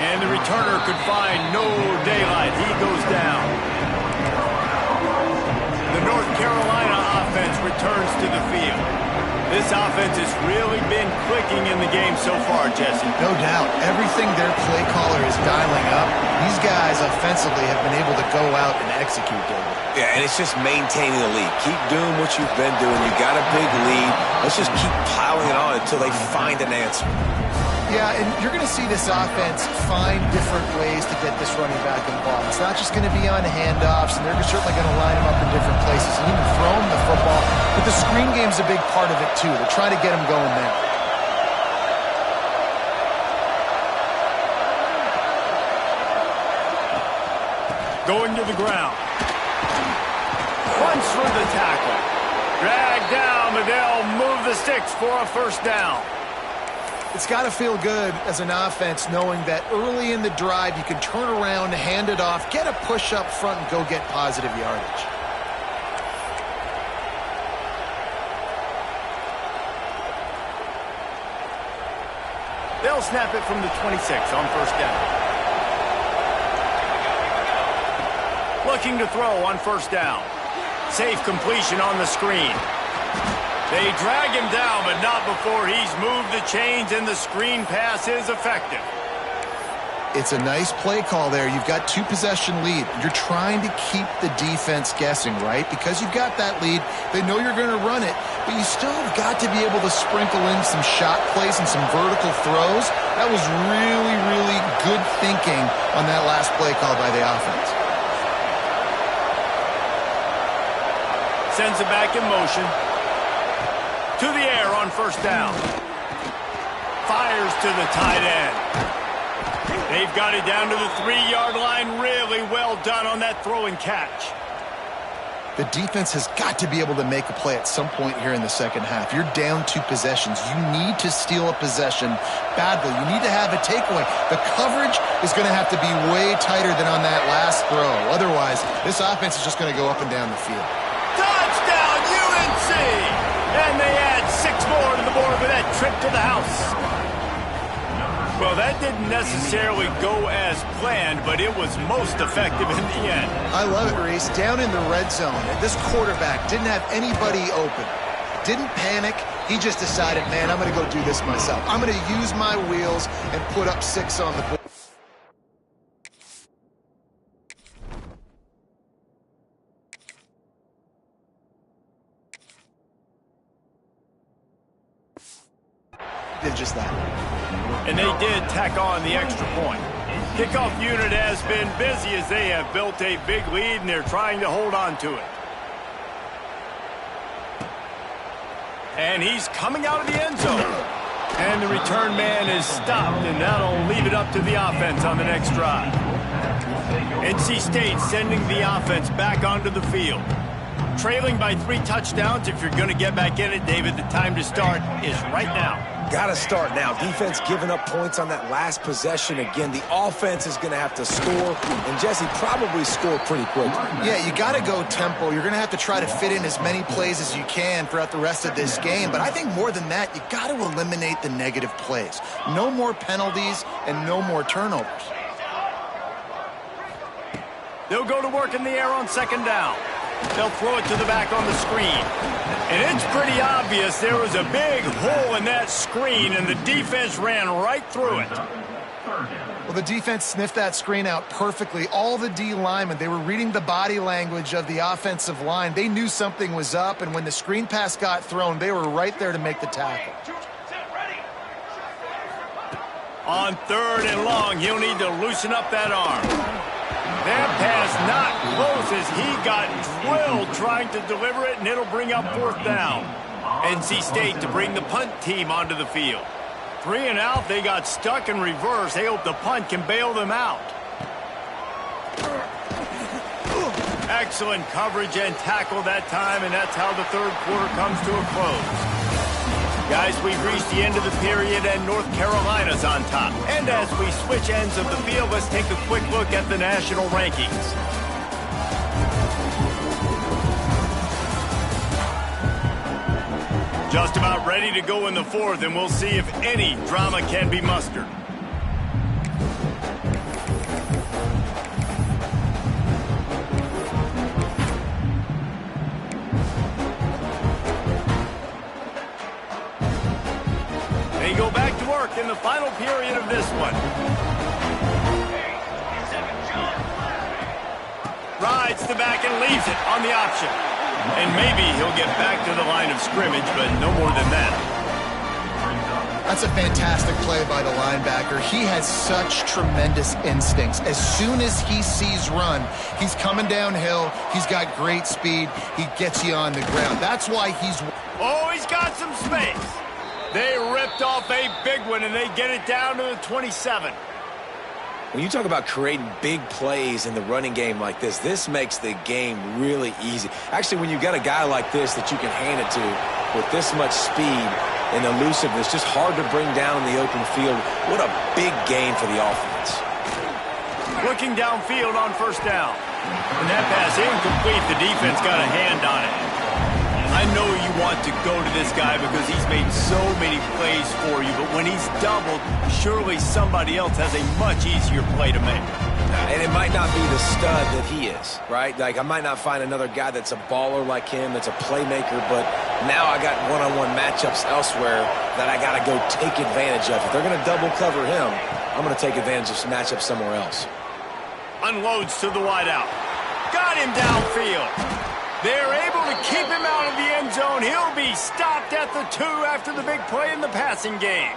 And the returner could find no daylight. He goes down. The North Carolina offense returns to the field. This offense has really been clicking in the game so far, Jesse. No doubt. Everything their play caller is dialing up, these guys offensively have been able to go out and execute, David. Yeah, and it's just maintaining the lead. Keep doing what you've been doing. You got a big lead. Let's just keep piling it on until they find an answer. Yeah, and you're going to see this offense find different ways to get this running back involved. It's not just going to be on handoffs, and they're certainly going to line him up in different places and even throw him the football. But the screen game's a big part of it, too. They're trying to get him going there. Going to the ground. Punch for the tackle. Dragged down, but they'll move the sticks for a 1st down. It's got to feel good as an offense knowing that early in the drive you can turn around, hand it off, get a push up front, and go get positive yardage. They'll snap it from the 26 on 1st down. Looking to throw on 1st down. Safe completion on the screen. They drag him down, but not before he's moved the chains, and the screen pass is effective. It's a nice play call there. You've got 2-possession lead. You're trying to keep the defense guessing, right? Because you've got that lead, they know you're going to run it, but you still have got to be able to sprinkle in some shot plays and some vertical throws. That was really, really good thinking on that last play call by the offense. Sends it back in motion. To the air on first down. Fires to the tight end. They've got it down to the 3-yard line. Really well done on that throw and catch. The defense has got to be able to make a play at some point here in the second half. You're down 2 possessions. You need to steal a possession badly. You need to have a takeaway. The coverage is going to have to be way tighter than on that last throw. Otherwise, this offense is just going to go up and down the field. Touchdown, UNC! And they add 6 more to the board with that trip to the house. Well, that didn't necessarily go as planned, but it was most effective in the end. I love it, Reese. Down in the red zone, this quarterback didn't have anybody open. Didn't panic. He just decided, man, I'm going to go do this myself. I'm going to use my wheels and put up 6 on the board. Did just that. And they did tack on the extra point. Kickoff unit has been busy as they have built a big lead, and they're trying to hold on to it. And he's coming out of the end zone. And the return man is stopped, and that'll leave it up to the offense on the next drive. NC State sending the offense back onto the field. Trailing by 3 touchdowns. If you're going to get back in it, David, the time to start is right now. Got to start now. Defense giving up points on that last possession. Again, the offense is going to have to score, and Jesse probably score pretty quickly. Yeah, you got to go tempo. You're going to have to try to fit in as many plays as you can throughout the rest of this game. But I think more than that, you got to eliminate the negative plays. No more penalties and no more turnovers. They'll go to work in the air on second down. They'll throw it to the back on the screen. And it's pretty obvious there was a big hole in that screen, and the defense ran right through it. Well, the defense sniffed that screen out perfectly. All the D linemen, they were reading the body language of the offensive line. They knew something was up, and when the screen pass got thrown, they were right there to make the tackle. On 3rd and long, he'll need to loosen up that arm. That pass not close as he got drilled trying to deliver it, and it'll bring up 4th down. NC State to bring the punt team onto the field. 3 and out, they got stuck in reverse. They hope the punt can bail them out. Excellent coverage and tackle that time, and that's how the 3rd quarter comes to a close. Guys, we've reached the end of the period, and North Carolina's on top. And as we switch ends of the field, let's take a quick look at the national rankings. Just about ready to go in the 4th, and we'll see if any drama can be mustered. They go back to work in the final period of this one. Rides the back and leaves it on the option. And maybe he'll get back to the line of scrimmage, but no more than that. That's a fantastic play by the linebacker. He has such tremendous instincts. As soon as he sees run, he's coming downhill. He's got great speed. He gets you on the ground. That's why he's... Oh, he's got some space. They ripped off a big one, and they get it down to the 27. When you talk about creating big plays in the running game like this makes the game really easy. Actually, when you've got a guy like this that you can hand it to with this much speed and elusiveness, just hard to bring down in the open field. What a big game for the offense. Looking downfield on 1st down. And that pass incomplete. The defense got a hand on it. I know you want to go to this guy because he's made so many plays for you, but when he's doubled, surely somebody else has a much easier play to make. And it might not be the stud that he is, right? Like, I might not find another guy that's a baller like him, that's a playmaker, but now I got one-on-one matchups elsewhere that I got to go take advantage of. If they're going to double cover him, I'm going to take advantage of some matchups somewhere else. Unloads to the wideout. Got him downfield. They're able to keep him out of the end zone. He'll be stopped at the 2 after the big play in the passing game.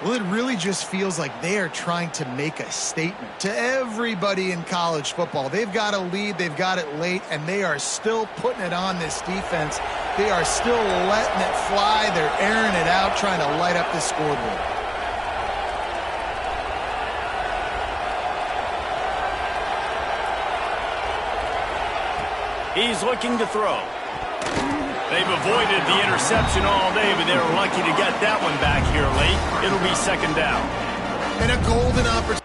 Well, it really just feels like they are trying to make a statement to everybody in college football. They've got a lead, they've got it late, and they are still putting it on this defense. They are still letting it fly. They're airing it out, trying to light up this scoreboard. He's looking to throw. They've avoided the interception all day, but they were lucky to get that one back here late. It'll be second down. And a golden opportunity.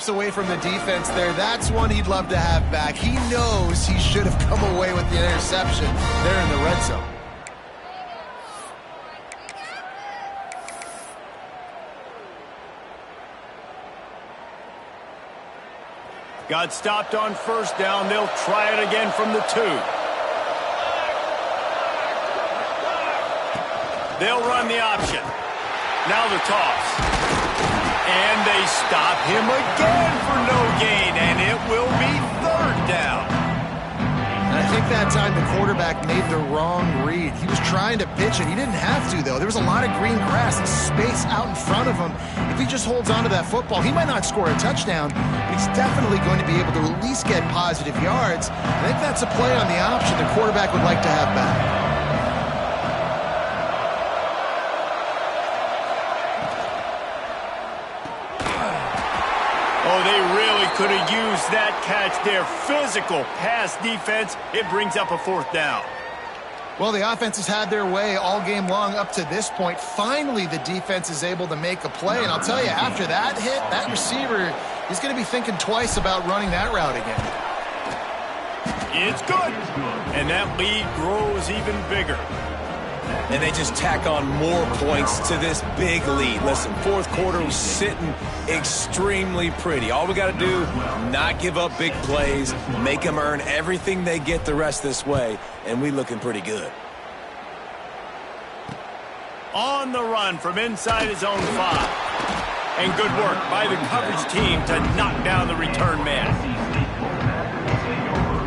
Away from the defense there. That's one he'd love to have back. He knows he should have come away with the interception there in the red zone. Got stopped on first down. They'll try it again from the 2. They'll run the option. Now the toss. And they stop him again for no gain, and it will be third down. And I think that time the quarterback made the wrong read. He was trying to pitch it. He didn't have to, though. There was a lot of green grass and space out in front of him. If he just holds on to that football, he might not score a touchdown, but he's definitely going to be able to at least get positive yards. I think that's a play on the option the quarterback would like to have back. Oh, they really could have used that catch there. Physical pass defense. It brings up a fourth down. Well, the offense has had their way all game long up to this point. Finally, the defense is able to make a play. And I'll tell you, after that hit, that receiver is going to be thinking twice about running that route again. It's good. And that lead grows even bigger. And they just tack on more points to this big lead. Listen, fourth quarter was sitting extremely pretty. All we got to do, not give up big plays, make them earn everything they get the rest this way, and we looking pretty good. On the run from inside his own 5. And good work by the coverage team to knock down the return man.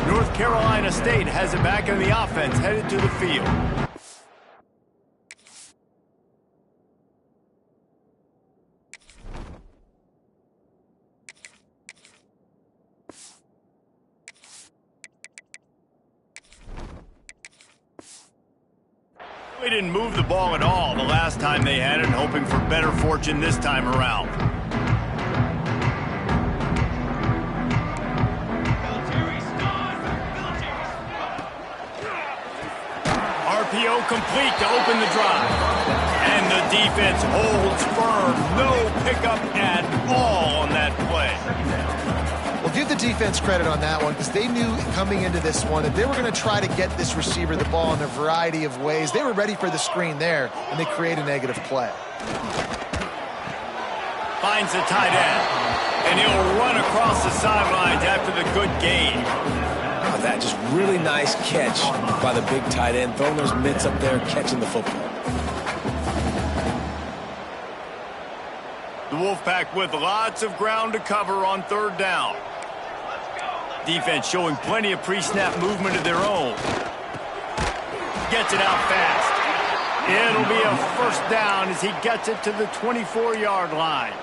North Carolina State has it back in the offense, headed to the field. They didn't move the ball at all the last time they had it, hoping for better fortune this time around. RPO complete to open the drive. And the defense holds firm. No pickup at all on that play. Well, give the defense credit on that one because they knew coming into this one that they were going to try to get this receiver the ball in a variety of ways. They were ready for the screen there, and they create a negative play. Finds the tight end, and he'll run across the sidelines after the good gain. Oh, that just really nice catch by the big tight end, throwing those mitts up there, catching the football. The Wolfpack with lots of ground to cover on third down. Defense showing plenty of pre-snap movement of their own. Gets it out fast. It'll be a first down as he gets it to the 24-yard line.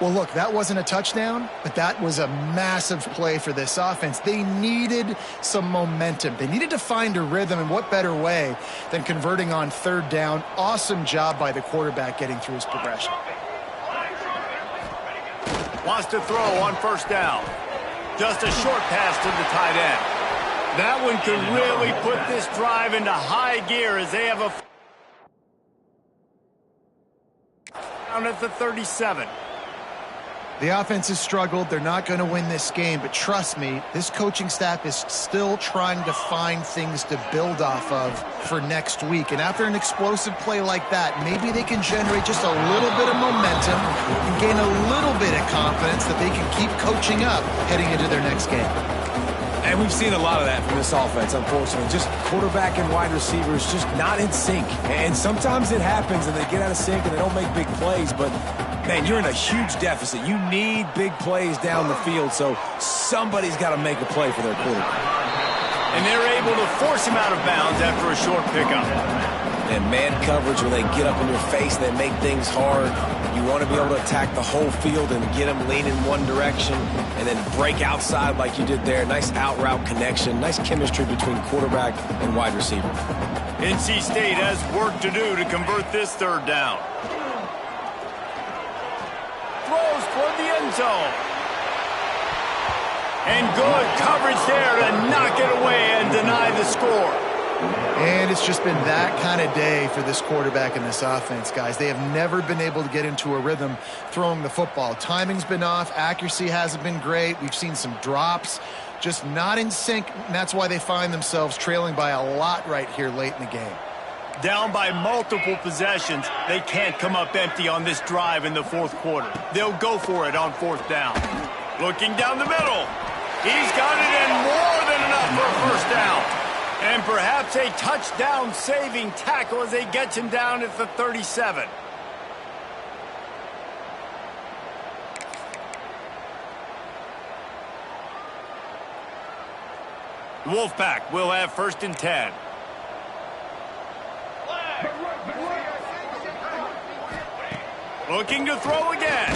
Well, look, that wasn't a touchdown, but that was a massive play for this offense. They needed some momentum. They needed to find a rhythm, and what better way than converting on third down. Awesome job by the quarterback getting through his progression. Wants to throw on first down. Just a short pass to the tight end. That one could really put this drive into high gear as they have a down at the 37. The offense has struggled. They're not going to win this game, but trust me, this coaching staff is still trying to find things to build off of for next week. And after an explosive play like that, maybe they can generate just a little bit of momentum and gain a little bit of confidence that they can keep coaching up heading into their next game. And we've seen a lot of that from this offense, unfortunately. Just quarterback and wide receivers just not in sync. And sometimes it happens and they get out of sync and they don't make big plays, but man, you're in a huge deficit. You need big plays down the field, so somebody's got to make a play for their quarterback. And they're able to force him out of bounds after a short pickup. And man coverage, when they get up in your face, they make things hard. You want to be able to attack the whole field and get them leaning one direction and then break outside like you did there. Nice out-route connection, nice chemistry between quarterback and wide receiver. NC State has work to do to convert this third down. Throws toward the end zone. And good coverage there to knock it away and deny the score. And it's just been that kind of day for this quarterback and this offense, guys. They have never been able to get into a rhythm throwing the football. Timing's been off. Accuracy hasn't been great. We've seen some drops, just not in sync, and that's why they find themselves trailing by a lot right here late in the game. Down by multiple possessions, they can't come up empty on this drive in the fourth quarter. They'll go for it on fourth down. Looking down the middle. He's got it in more than enough for a first down. And perhaps a touchdown-saving tackle as they get him down at the 37. The Wolfpack will have first and 10. Looking to throw again.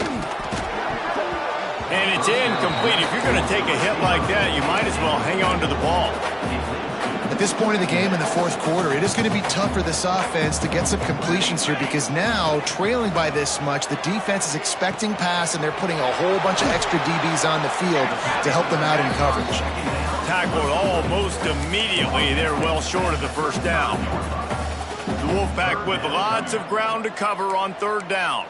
And it's incomplete. If you're going to take a hit like that, you might as well hang on to the ball. At this point in the game in the fourth quarter, it is going to be tough for this offense to get some completions here because now, trailing by this much, the defense is expecting pass and they're putting a whole bunch of extra DBs on the field to help them out in coverage. Tackled almost immediately. They're well short of the first down. The Wolfpack with lots of ground to cover on third down.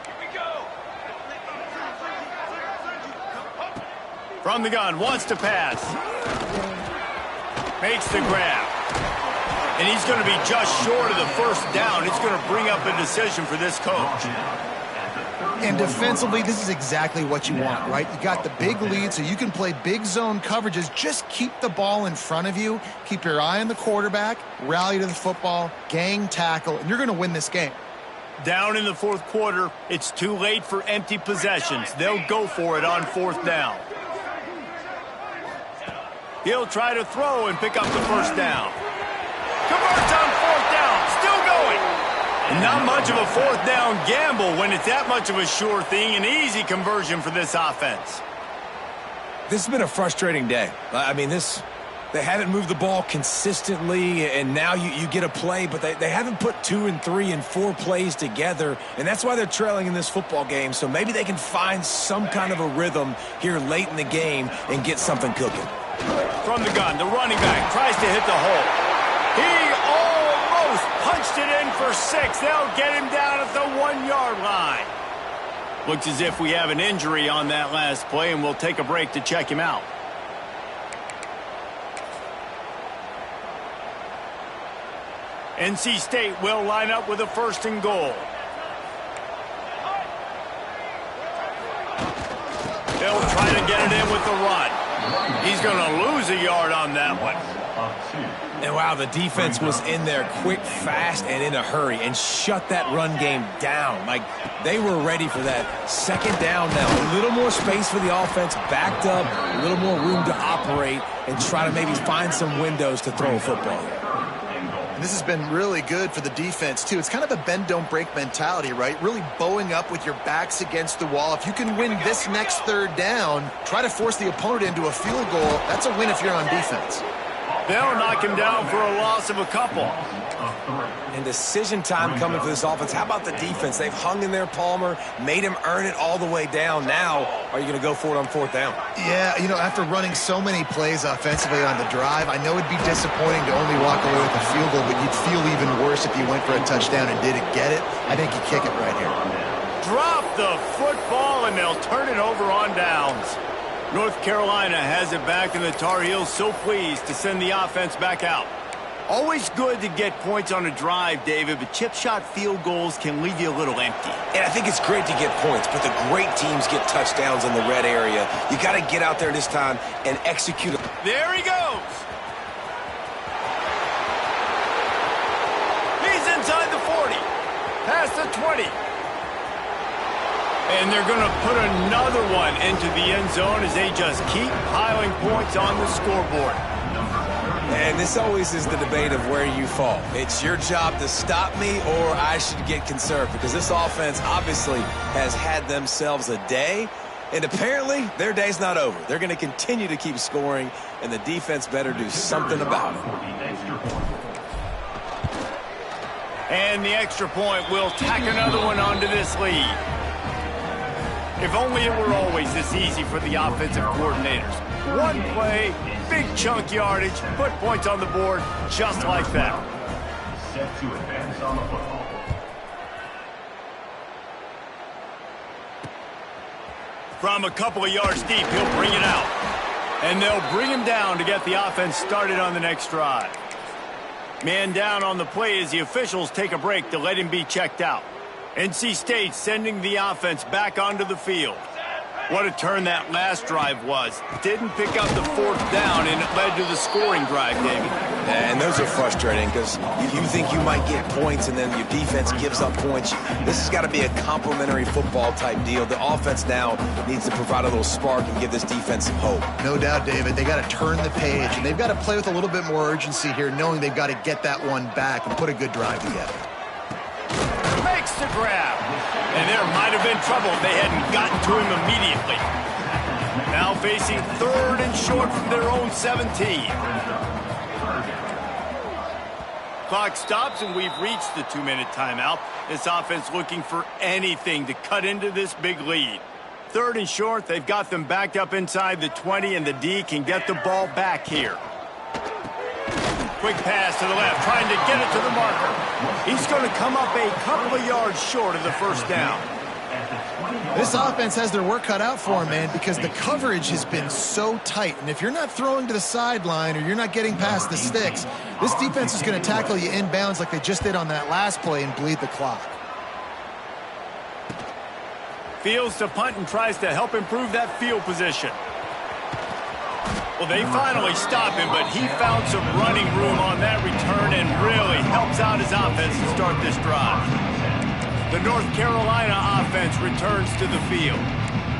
From the gun, wants to pass. Makes the grab. And he's going to be just short of the first down. It's going to bring up a decision for this coach. And defensively, this is exactly what you want, right? You got the big lead, so you can play big zone coverages. Just keep the ball in front of you. Keep your eye on the quarterback. Rally to the football. Gang tackle. And you're going to win this game. Down in the fourth quarter, it's too late for empty possessions. They'll go for it on fourth down. He'll try to throw and pick up the first down. Converts on fourth down. Still going. Not much of a fourth down gamble when it's that much of a sure thing. An easy conversion for this offense. This has been a frustrating day. I mean, they haven't moved the ball consistently, and now you get a play, but they haven't put 2 and 3 and 4 plays together, and that's why they're trailing in this football game. So maybe they can find some kind of a rhythm here late in the game and get something cooking. From the gun, the running back tries to hit the hole. He almost punched it in for 6. They'll get him down at the 1-yard line. Looks as if we have an injury on that last play, and we'll take a break to check him out. NC State will line up with a first and goal. They'll try to get it in with the run. He's going to lose a yard on that one. And wow, the defense was in there quick, fast, and in a hurry and shut that run game down. Like, they were ready for that. Second down now. A little more space for the offense, backed up, a little more room to operate and try to maybe find some windows to throw a football. This has been really good for the defense, too. It's kind of a bend-don't-break mentality, right? Really bowing up with your backs against the wall. If you can win this next third down, try to force the opponent into a field goal. That's a win if you're on defense. They'll knock him down for a loss of a couple. And decision time coming for this offense. How about the defense? They've hung in there, Palmer, made him earn it all the way down. Now, are you going to go for it on fourth down? Yeah, you know, after running so many plays offensively on the drive, I know it'd be disappointing to only walk away with a field goal, but you'd feel even worse if you went for a touchdown and didn't get it. I think you kick it right here. Drop the football, and they'll turn it over on downs. North Carolina has it back, and the Tar Heels so pleased to send the offense back out. Always good to get points on a drive, David, but chip shot field goals can leave you a little empty. And I think it's great to get points, but the great teams get touchdowns in the red area. You got to get out there this time and execute. There he goes. He's inside the 40, past the 20. And they're going to put another one into the end zone as they just keep piling points on the scoreboard. And this always is the debate of where you fall. It's your job to stop me, or I should get conserved, because this offense obviously has had themselves a day, and apparently their day's not over. They're going to continue to keep scoring, and the defense better do something about it. And the extra point will tack another one onto this lead. If only it were always this easy for the offensive coordinators. One play, big chunk yardage, put points on the board just like that. Set to advance on the football. From a couple of yards deep, he'll bring it out. And they'll bring him down to get the offense started on the next drive. Man down on the play as the officials take a break to let him be checked out. NC State sending the offense back onto the field. What a turn that last drive was. Didn't pick up the fourth down, and it led to the scoring drive, David. And those are frustrating because you think you might get points, and then your defense gives up points. This has got to be a complementary football type deal. The offense now needs to provide a little spark and give this defense some hope. No doubt, David. They got to turn the page, and they've got to play with a little bit more urgency here, knowing they've got to get that one back and put a good drive together. Makes the grab. And there might have been trouble if they hadn't gotten to him immediately. Now facing third and short from their own 17. Clock stops, and we've reached the 2-minute timeout. This offense looking for anything to cut into this big lead. Third and short, they've got them backed up inside the 20, and the D can get the ball back here. Quick pass to the left, trying to get it to the marker. He's going to come up a couple of yards short of the first down. This offense has their work cut out for them, man, because the coverage has been so tight. And if you're not throwing to the sideline or you're not getting past the sticks, this defense is going to tackle you inbounds like they just did on that last play and bleed the clock. Fields to punt and tries to help improve that field position. Well, they finally stop him, but he found some running room on that return and really helps out his offense to start this drive. The North Carolina offense returns to the field.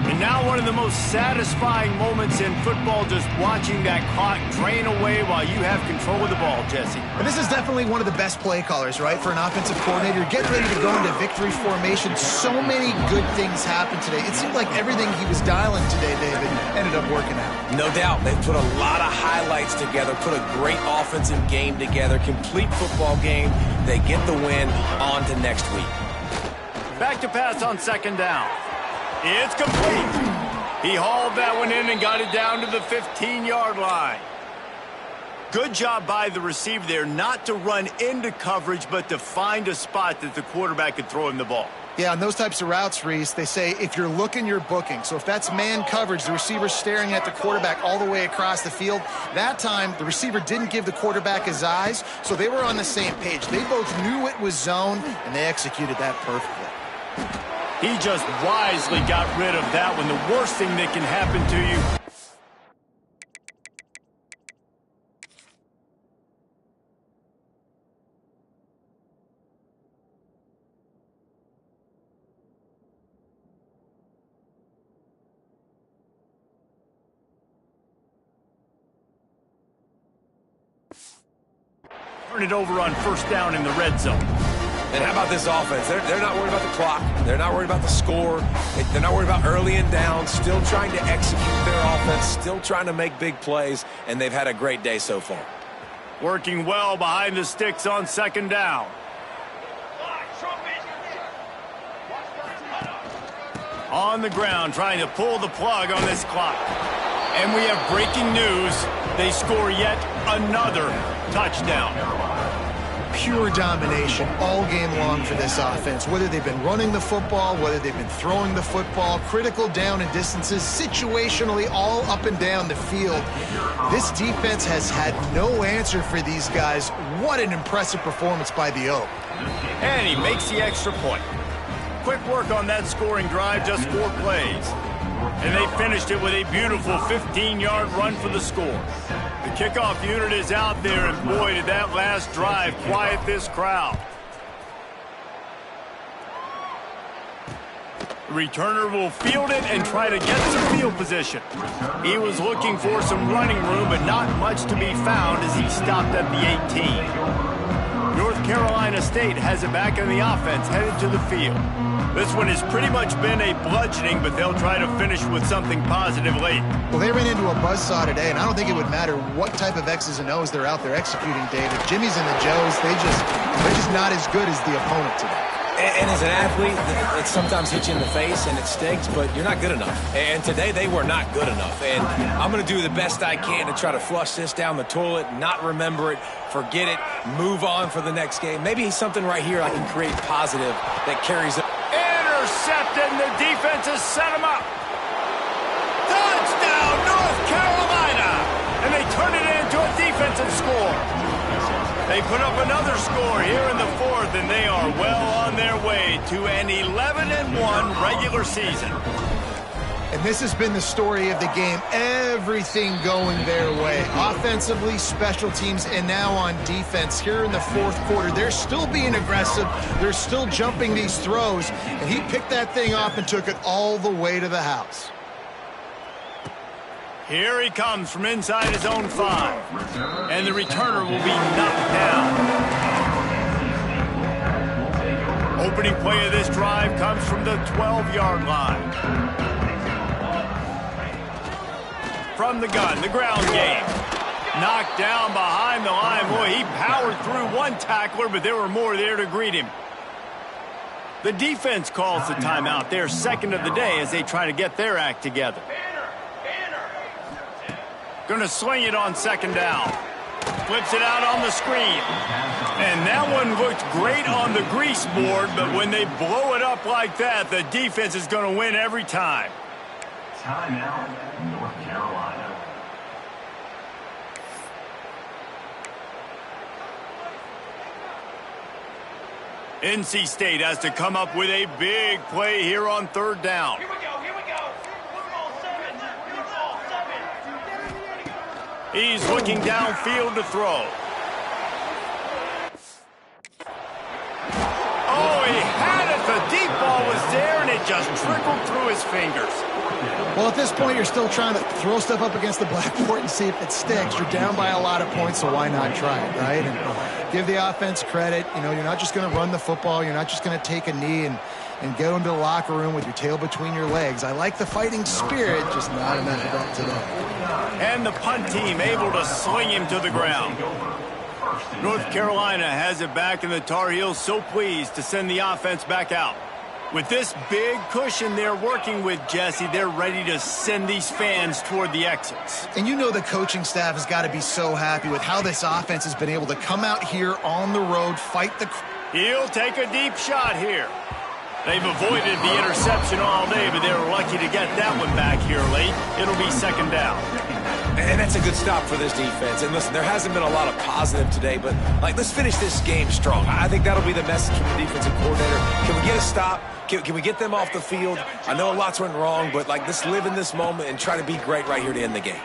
And now one of the most satisfying moments in football, just watching that clock drain away while you have control of the ball, Jesse. And this is definitely one of the best play callers, right, for an offensive coordinator. Get ready to go into victory formation. So many good things happened today. It seemed like everything he was dialing today, David, ended up working out. No doubt. They put a lot of highlights together, put a great offensive game together, complete football game. They get the win. On to next week. Back to pass on second down. It's complete. He hauled that one in and got it down to the 15-yard line. Good job by the receiver there not to run into coverage, but to find a spot that the quarterback could throw him the ball. Yeah, on those types of routes, Reese, they say if you're looking, you're booking. So if that's man coverage, the receiver's staring at the quarterback all the way across the field. That time, the receiver didn't give the quarterback his eyes, so they were on the same page. They both knew it was zone, and they executed that perfectly. He just wisely got rid of that one. The worst thing that can happen to you. Turn it over on first down in the red zone. And how about this offense? They're not worried about the clock. They're not worried about the score. They're not worried about early and down. Still trying to execute their offense. Still trying to make big plays. And they've had a great day so far. Working well behind the sticks on second down. On the ground, trying to pull the plug on this clock. And we have breaking news. They score yet another touchdown. Pure domination all game long for this offense. Whether they've been running the football, whether they've been throwing the football, critical down and distances, situationally all up and down the field. This defense has had no answer for these guys. What an impressive performance by the Oak. And he makes the extra point. Quick work on that scoring drive, just 4 plays. And they finished it with a beautiful 15-yard run for the score. The kickoff unit is out there, and boy, did that last drive quiet this crowd. The returner will field it and try to get some field position. He was looking for some running room, but not much to be found as he stopped at the 18. North Carolina State has it back in the offense, headed to the field. This one has pretty much been a bludgeoning, but they'll try to finish with something positive late. Well, they ran into a buzzsaw today, and I don't think it would matter what type of X's and O's they're out there executing, David. Jimmy's and the Joes, they're just not as good as the opponent today. And as an athlete, it sometimes hits you in the face and it stinks, but you're not good enough. And today they were not good enough. And I'm going to do the best I can to try to flush this down the toilet, not remember it, forget it, move on for the next game. Maybe something right here I can create positive that carries it. Intercepted, and the defense has set him up. Touchdown, North Carolina! And they turn it into a defensive score. They put up another score here in the 4th, and they are well on their way to an 11-1 regular season. And this has been the story of the game. Everything going their way. Offensively, special teams, and now on defense. Here in the 4th quarter, they're still being aggressive. They're still jumping these throws. And he picked that thing off and took it all the way to the house. Here he comes from inside his own 5. And the returner will be knocked down. Opening play of this drive comes from the 12-yard line. From the gun, the ground game. Knocked down behind the line. Boy, he powered through one tackler, but there were more there to greet him. The defense calls the timeout, their second of the day, as they try to get their act together. Going to swing it on second down. Flips it out on the screen. And that one looked great on the grease board, but when they blow it up like that, the defense is going to win every time. Timeout, North Carolina. NC State has to come up with a big play here on third down. Here we go, here we go. Football 7, football 7. He's looking downfield to throw. Oh, he had it. The deep ball was there, and it just trickled through his fingers. Well, at this point, you're still trying to throw stuff up against the blackboard and see if it sticks. You're down by a lot of points, so why not try it, right? And give the offense credit. You know, you're not just going to run the football. You're not just going to take a knee and go into the locker room with your tail between your legs. I like the fighting spirit, just not enough of that today. And the punt team able to sling him to the ground. North Carolina has it back, and the Tar Heels so pleased to send the offense back out. With this big cushion they're working with, Jesse, they're ready to send these fans toward the exits. And you know the coaching staff has got to be so happy with how this offense has been able to come out here on the road, fight the... He'll take a deep shot here. They've avoided the interception all day, but they were lucky to get that one back here late. It'll be second down. And that's a good stop for this defense. And listen, there hasn't been a lot of positive today, but let's finish this game strong. I think that'll be the message from the defensive coordinator. Can we get a stop? Can we get them off the field? I know lots went wrong, but let's live in this moment and try to be great right here to end the game.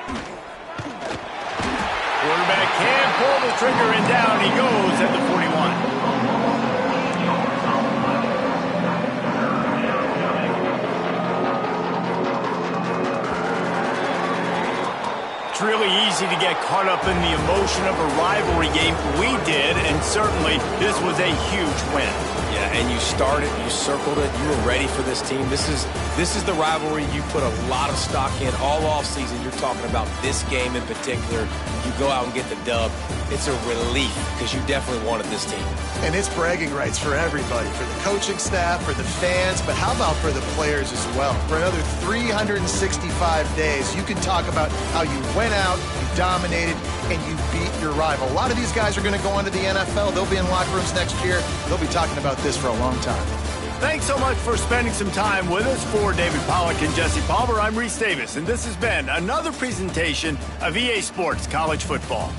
Quarterback can pull the trigger, and down he goes at the 41. It's really easy to get caught up in the emotion of a rivalry game. We did, and certainly this was a huge win. Yeah, and you started, you circled it, you were ready for this team. This is the rivalry you put a lot of stock in all offseason. You're talking about this game in particular. You go out and get the dub. It's a relief because you definitely wanted this team. And it's bragging rights for everybody, for the coaching staff, for the fans, but how about for the players as well? For another 365 days, you can talk about how you went out, you dominated, and you beat your rival. A lot of these guys are going to go on to the NFL. They'll be in locker rooms next year. They'll be talking about this for a long time. Thanks so much for spending some time with us. For David Pollack and Jesse Palmer, I'm Reese Davis, and this has been another presentation of EA Sports College Football.